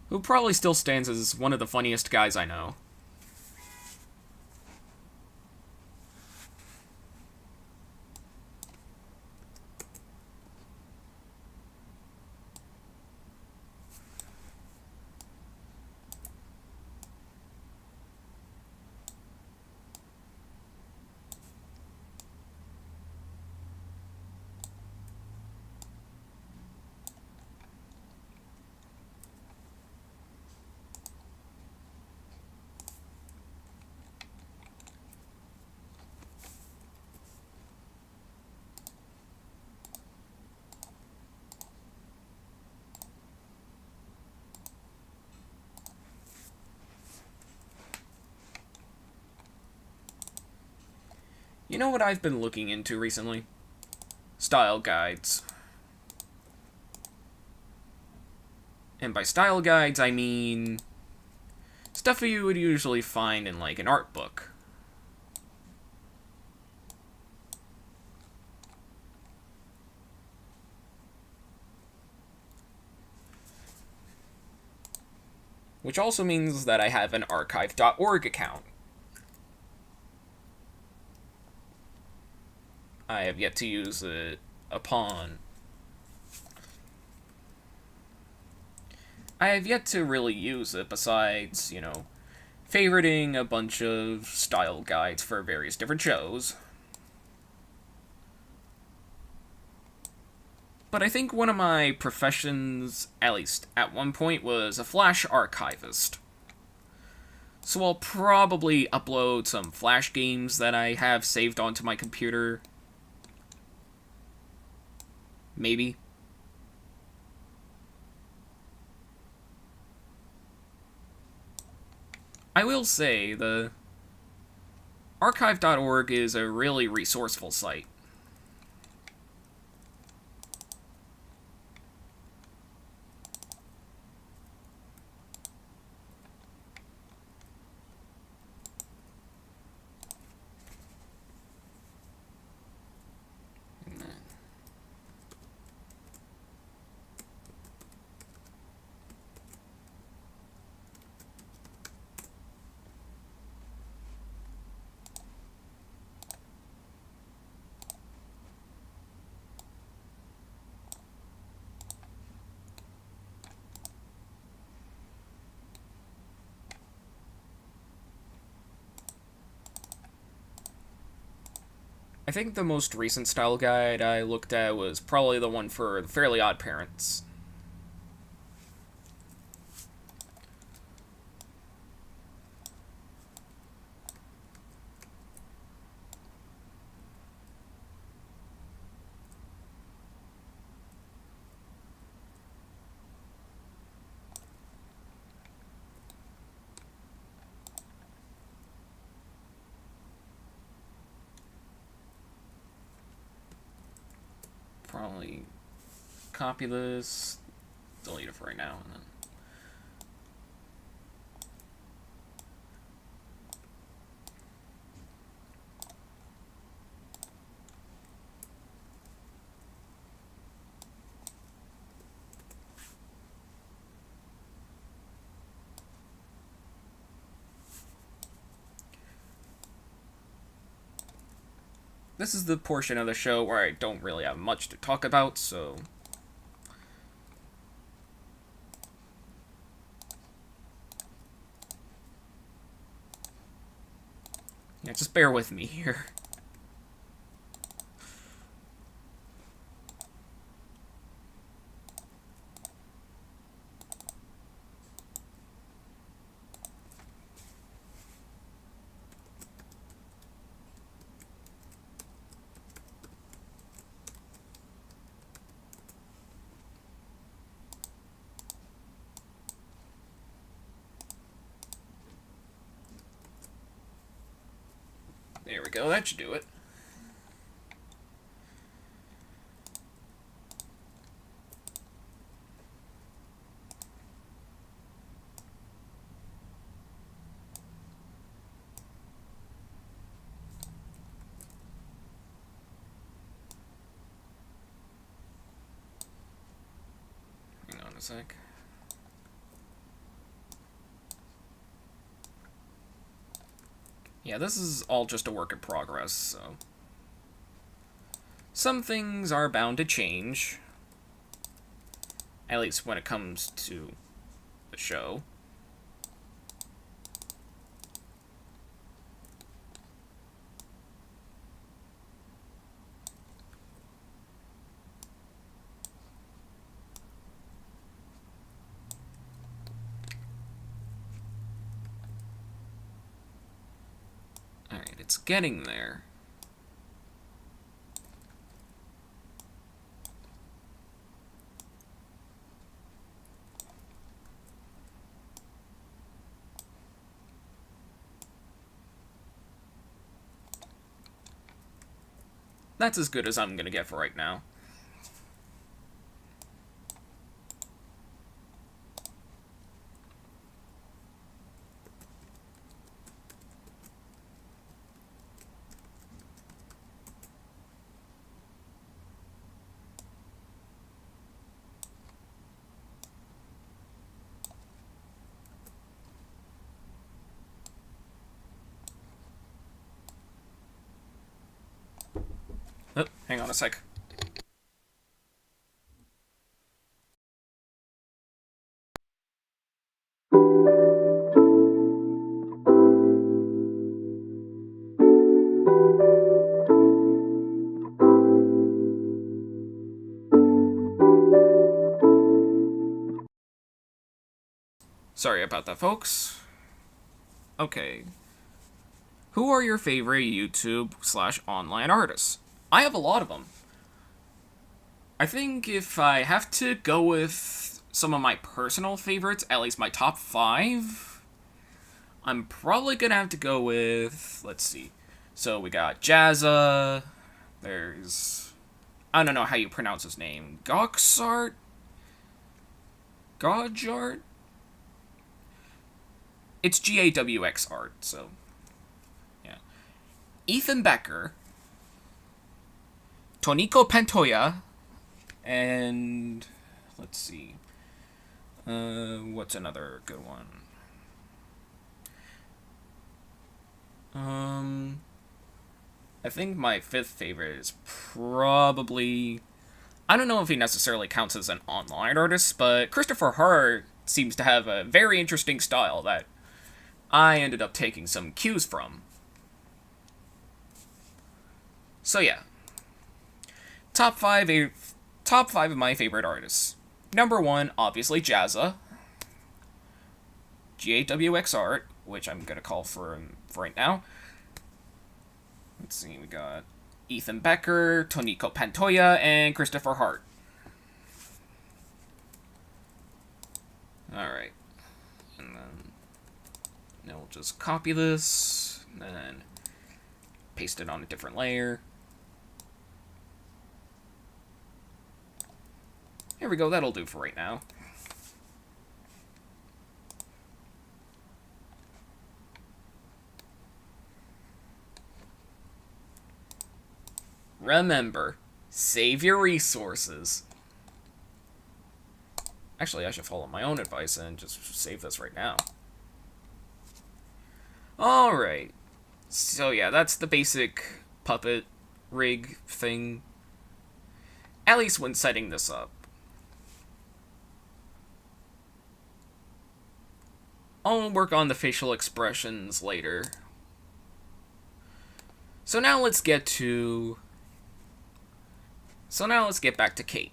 Who probably still stands as one of the funniest guys I know. You know what I've been looking into recently? Style guides. And by style guides, I mean stuff you would usually find in, like, an art book. Which also means that I have an archive.org account. I have yet to use it upon... I have yet to really use it besides, you know, favoriting a bunch of style guides for various different shows. But I think one of my professions, at least at one point, was a Flash archivist. So I'll probably upload some Flash games that I have saved onto my computer. Maybe. I will say, the archive.org is a really resourceful site. I think the most recent style guide I looked at was probably the one for the Fairly Odd Parents. Probably copy this, delete it for right now, and then... This is the portion of the show where I don't really have much to talk about, so... yeah, just bear with me here. There we go, that should do it. Hang on a sec. Yeah, this is all just a work in progress, so... some things are bound to change. At least when it comes to the show. Alright, it's getting there. That's as good as I'm gonna get for right now. Oh, hang on a sec. Sorry about that, folks. Okay. Who are your favorite YouTube/online artists? I have a lot of them. I think if I have to go with some of my personal favorites, at least my top 5, I'm probably gonna have to go with, let's see. So we got Jazza, there's, I don't know how you pronounce his name, Goxart? Godjart? It's Gawx art, so, yeah. Ethan Becker, Toniko Pantoja, and let's see. What's another good one? I think my 5th favorite is probably, I don't know if he necessarily counts as an online artist, but Christopher Hart seems to have a very interesting style that I ended up taking some cues from. So yeah, top five of my favorite artists. Number 1, obviously Jazza, Gawx art, which I'm gonna call for right now. Let's see, we got Ethan Becker, Toniko Pantoja, and Christopher Hart. Alright. And then now we'll just copy this, and then paste it on a different layer. Here we go, that'll do for right now. Remember, save your resources. Actually, I should follow my own advice and just save this right now. Alright. So yeah, that's the basic puppet rig thing. At least when setting this up. I'll work on the facial expressions later. So now let's get back to Kate.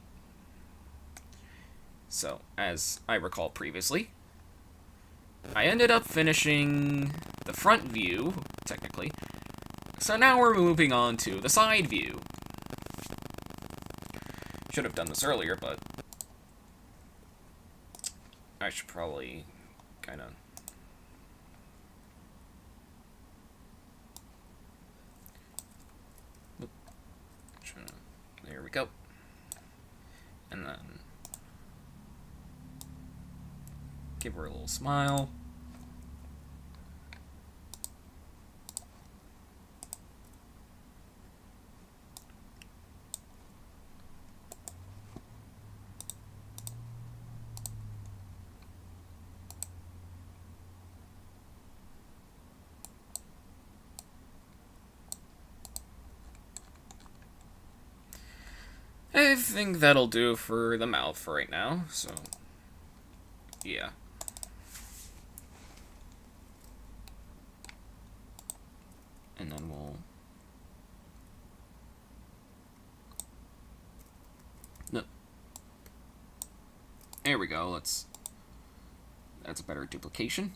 So, as I recall previously, I ended up finishing the front view, technically. So now we're moving on to the side view. Should have done this earlier, but I should probably kind of... There we go. And then give her a little smile. I think that'll do for the mouth for right now, so yeah. And then we'll... No. There we go, that's a better duplication.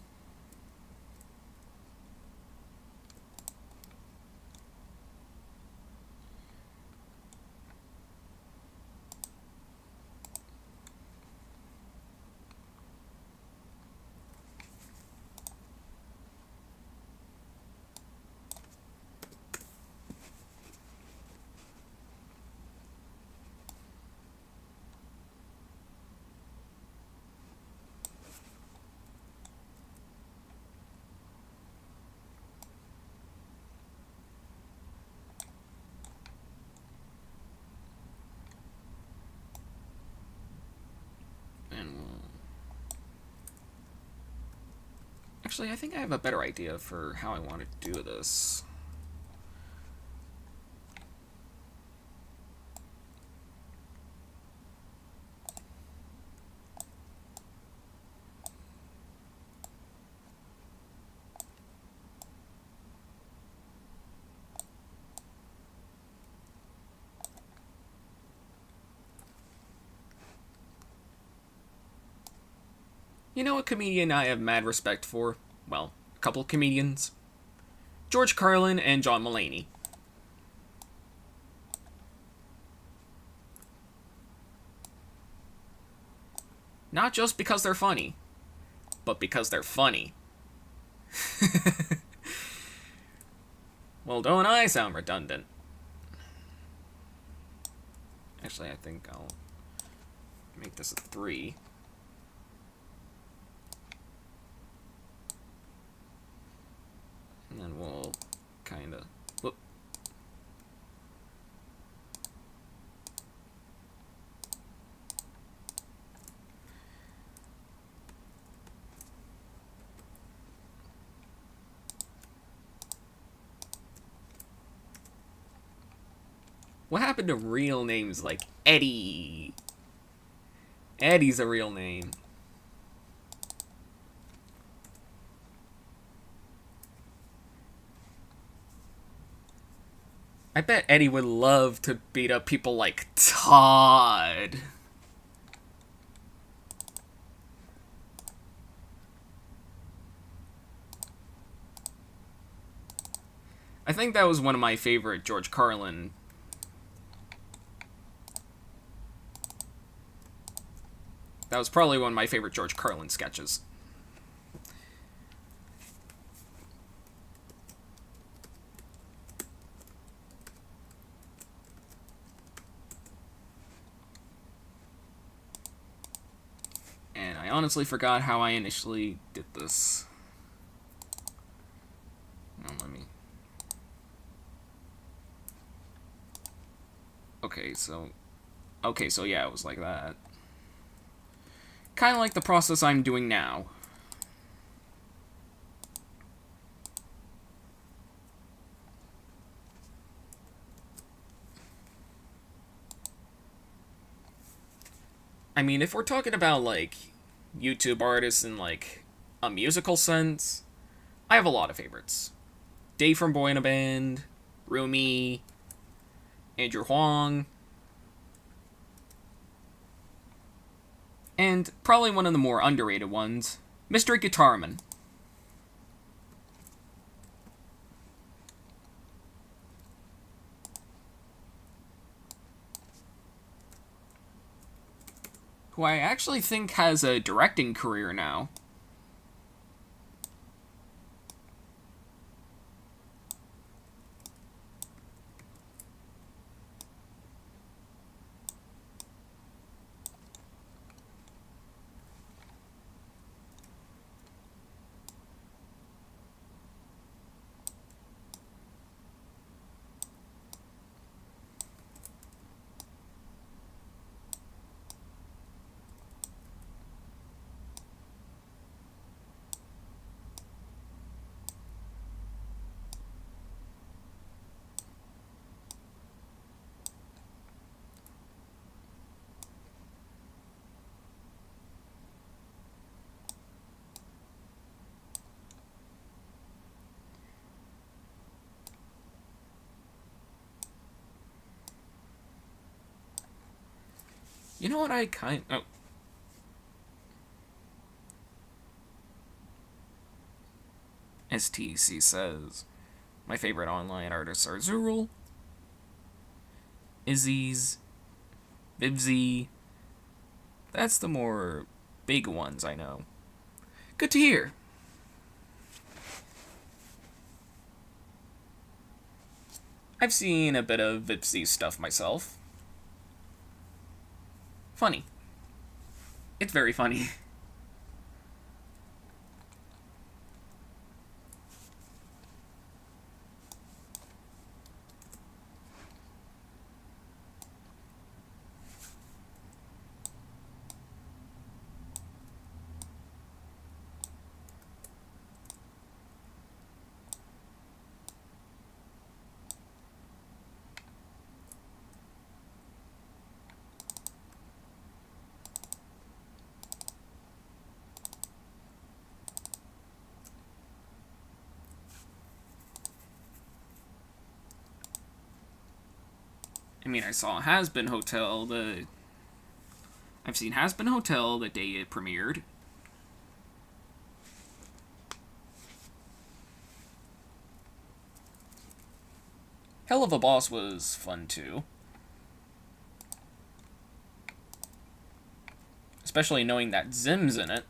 Actually, I think I have a better idea for how I want to do this. You know a comedian I have mad respect for? Well, a couple comedians. George Carlin and John Mulaney. Not just because they're funny, but because they're funny. Well, don't I sound redundant? Actually, I think I'll make this a 3. And then we'll kind of... Whoop. What happened to real names like Eddie? Eddie's a real name. I bet Eddie would love to beat up people like Todd. I think that was one of my favorite George Carlin. That was probably one of my favorite George Carlin sketches. And I honestly forgot how I initially did this. Now let me... Okay, so yeah, it was like that. Kind of like the process I'm doing now. I mean, if we're talking about, like, YouTube artists in, like, a musical sense, I have a lot of favorites. Dave from Boy in a Band, Rumi, Andrew Huang, and probably one of the more underrated ones, Mr. Guitarman. Who I actually think has a directing career now. You know what I kind... Oh. STC says, my favorite online artists are Zurul, Izzy's, Vivzy. That's the more big ones I know. Good to hear. I've seen a bit of Vivzy's stuff myself. Funny. It's very funny. mean, I saw Has Been Hotel, I've seen Has Been Hotel the day it premiered. Hell of a Boss was fun, too. Especially knowing that Zim's in it.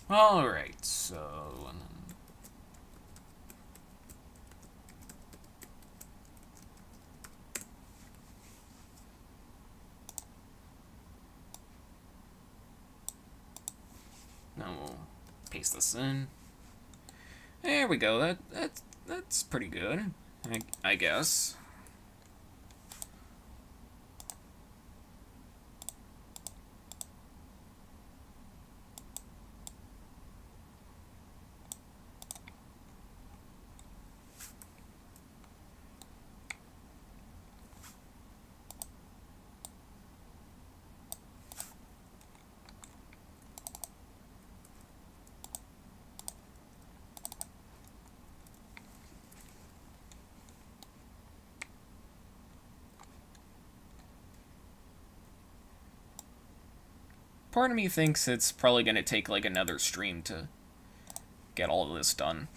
Alright, so... Now we'll paste this in. There we go. That's pretty good, I guess. Part of me thinks it's probably going to take, like, another stream to get all of this done.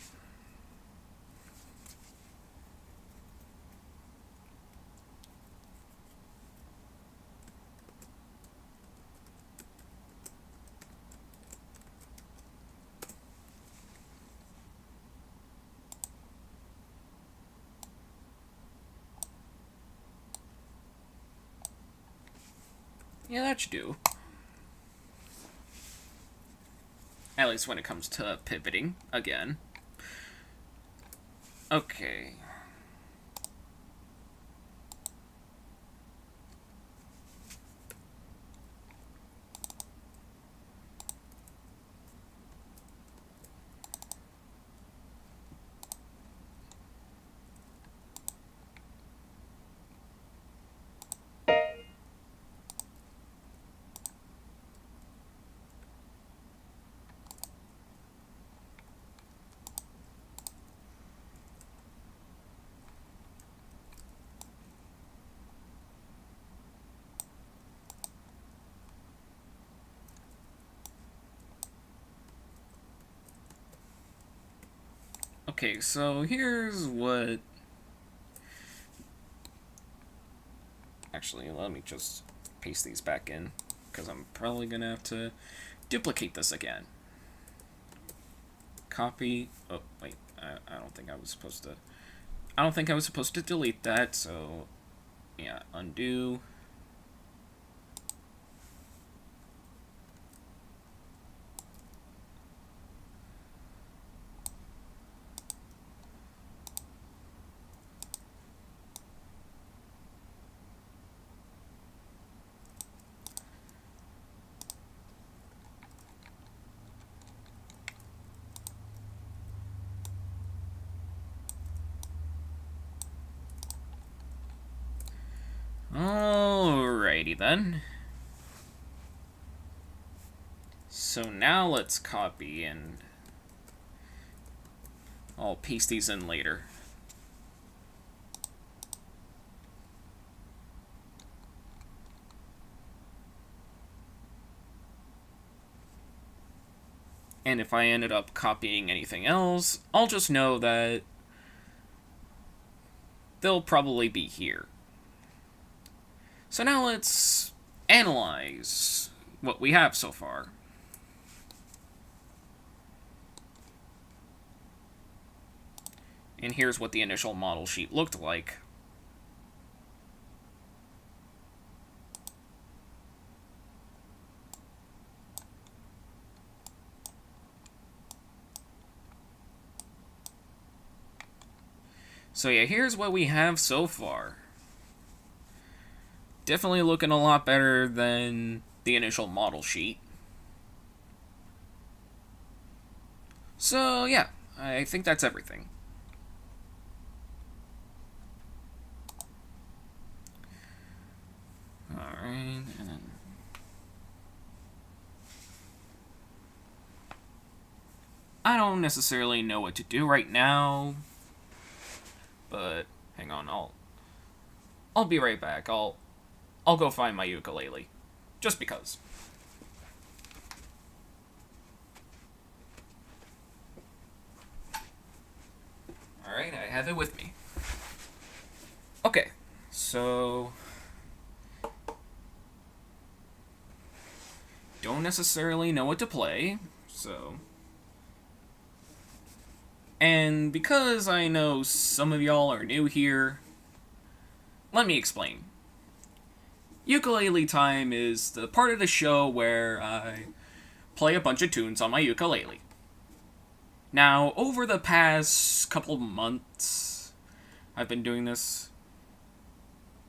Yeah, that should do. At least when it comes to pivoting, again. Okay. Okay, so here's what... Actually, let me just paste these back in, because I'm probably going to have to duplicate this again. Copy... Oh, wait, I don't think I was supposed to... I don't think I was supposed to delete that, so... Yeah, undo... Alrighty then. So now let's copy and I'll paste these in later. And if I ended up copying anything else, I'll just know that they'll probably be here. So now let's analyze what we have so far. And here's what the initial model sheet looked like. So yeah, here's what we have so far. Definitely looking a lot better than the initial model sheet. So, yeah, I think that's everything. Alright, and then... I don't necessarily know what to do right now, but hang on, I'll be right back. I'll go find my ukulele, just because. Alright, I have it with me. Okay, so... don't necessarily know what to play, so... and because I know some of y'all are new here, let me explain. Ukulele Time is the part of the show where I play a bunch of tunes on my ukulele. Now, over the past couple months, I've been doing this.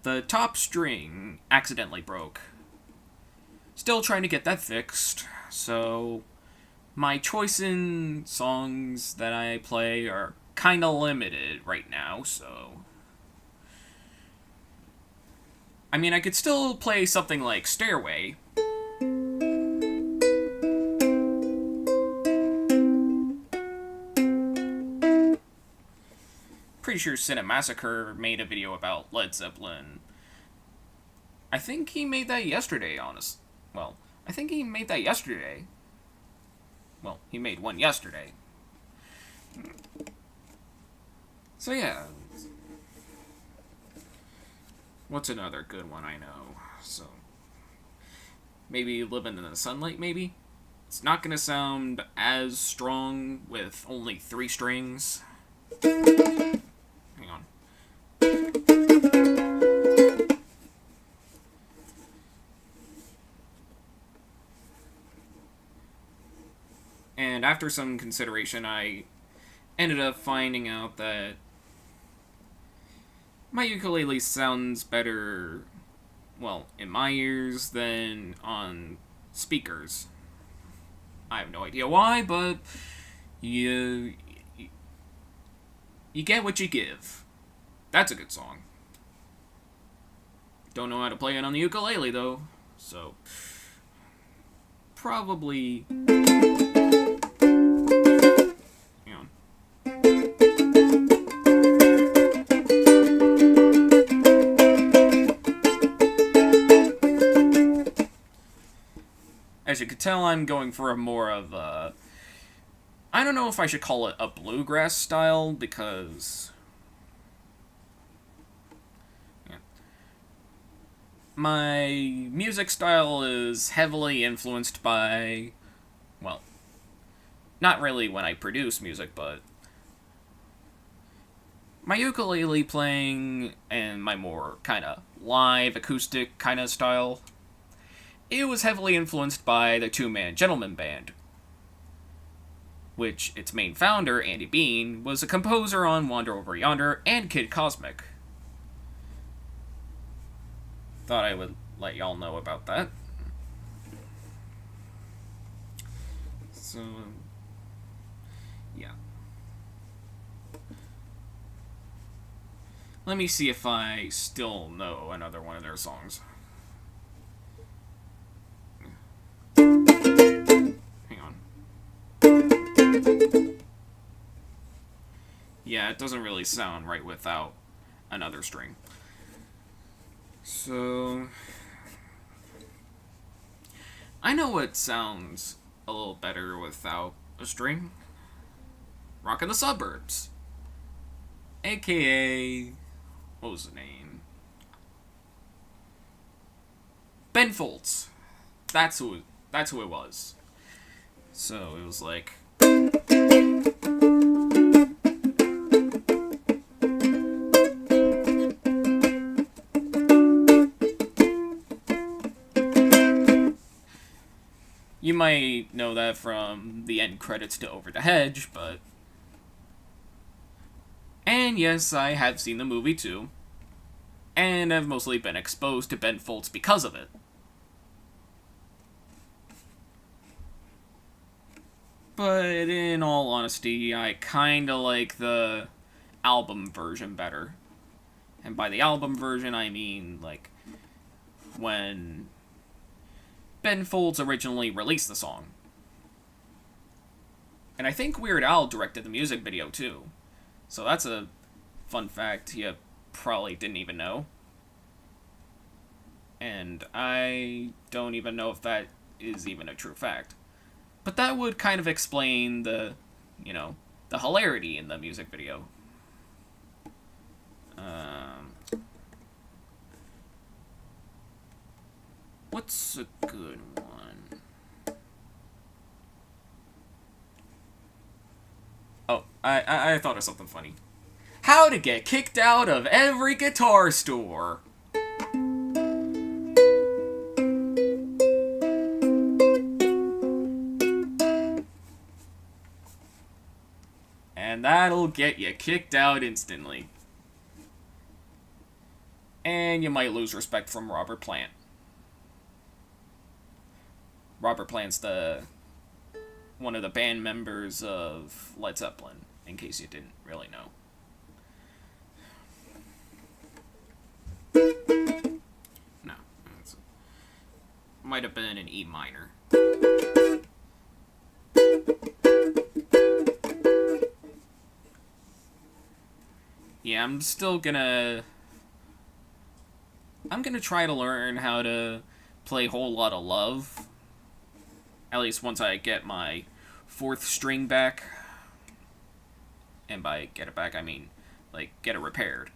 The top string accidentally broke. Still trying to get that fixed, so my choice in songs that I play are kinda limited right now, so... I mean, I could still play something like Stairway. Pretty sure Cinemassacre made a video about Led Zeppelin. I think he made that yesterday, honest. Well, I think he made that yesterday. Well, he made one yesterday. So yeah. What's another good one I know? So, maybe Living in the Sunlight, maybe? It's not gonna sound as strong with only 3 strings. Hang on. And after some consideration, I ended up finding out that my ukulele sounds better, well, in my ears than on speakers. I have no idea why, but you get what you give. That's a good song. Don't know how to play it on the ukulele, though, so probably... hang on. As you can tell, I'm going for a more of a... I don't know if I should call it a bluegrass style, because... yeah. My music style is heavily influenced by... well, not really when I produce music, but... my ukulele playing and my more kind of live, acoustic kind of style... it was heavily influenced by the two-man Gentleman Band, which its main founder, Andy Bean, was a composer on Wander Over Yonder and Kid Cosmic. Thought I would let y'all know about that. So, yeah. Let me see if I still know another one of their songs. Yeah, it doesn't really sound right without another string. So... I know what sounds a little better without a string. Rockin' the Suburbs. AKA... what was the name? Ben Folds. That's who it was. So it was like... you might know that from the end credits to Over the Hedge, but... and yes, I have seen the movie too. and have mostly been exposed to Ben Folds because of it. But in all honesty, I kinda like the album version better. And by the album version, I mean, like, when Ben Folds originally released the song. And I think Weird Al directed the music video, too. So that's a fun fact you probably didn't even know. And I don't even know if that is even a true fact. But that would kind of explain the hilarity in the music video. What's a good one? Oh, I thought of something funny. How to get kicked out of every guitar store. And that'll get you kicked out instantly. And you might lose respect from Robert Plant. Robert Plant's one of the band members of Led Zeppelin, in case you didn't really know. No, might have been an E minor. Yeah, I'm gonna try to learn how to play Whole Lotta Love. At least once I get my 4th string back. And by get it back, I mean, like, get it repaired.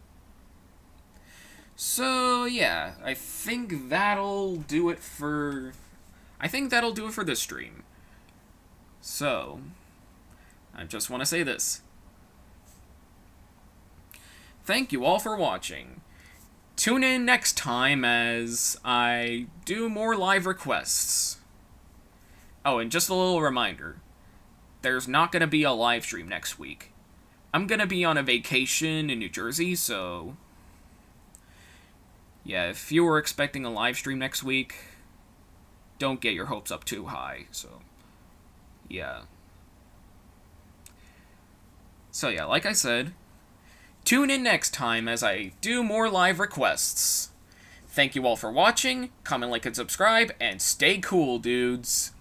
So, yeah, I think that'll do it for this stream. So, I just want to say this. Thank you all for watching. Tune in next time as I do more live requests. Oh, and just a little reminder. There's not going to be a live stream next week. I'm going to be on a vacation in New Jersey, so... yeah, if you were expecting a live stream next week, don't get your hopes up too high, so... yeah. So yeah, like I said, tune in next time as I do more live requests. Thank you all for watching, comment, like, and subscribe, and stay cool, dudes!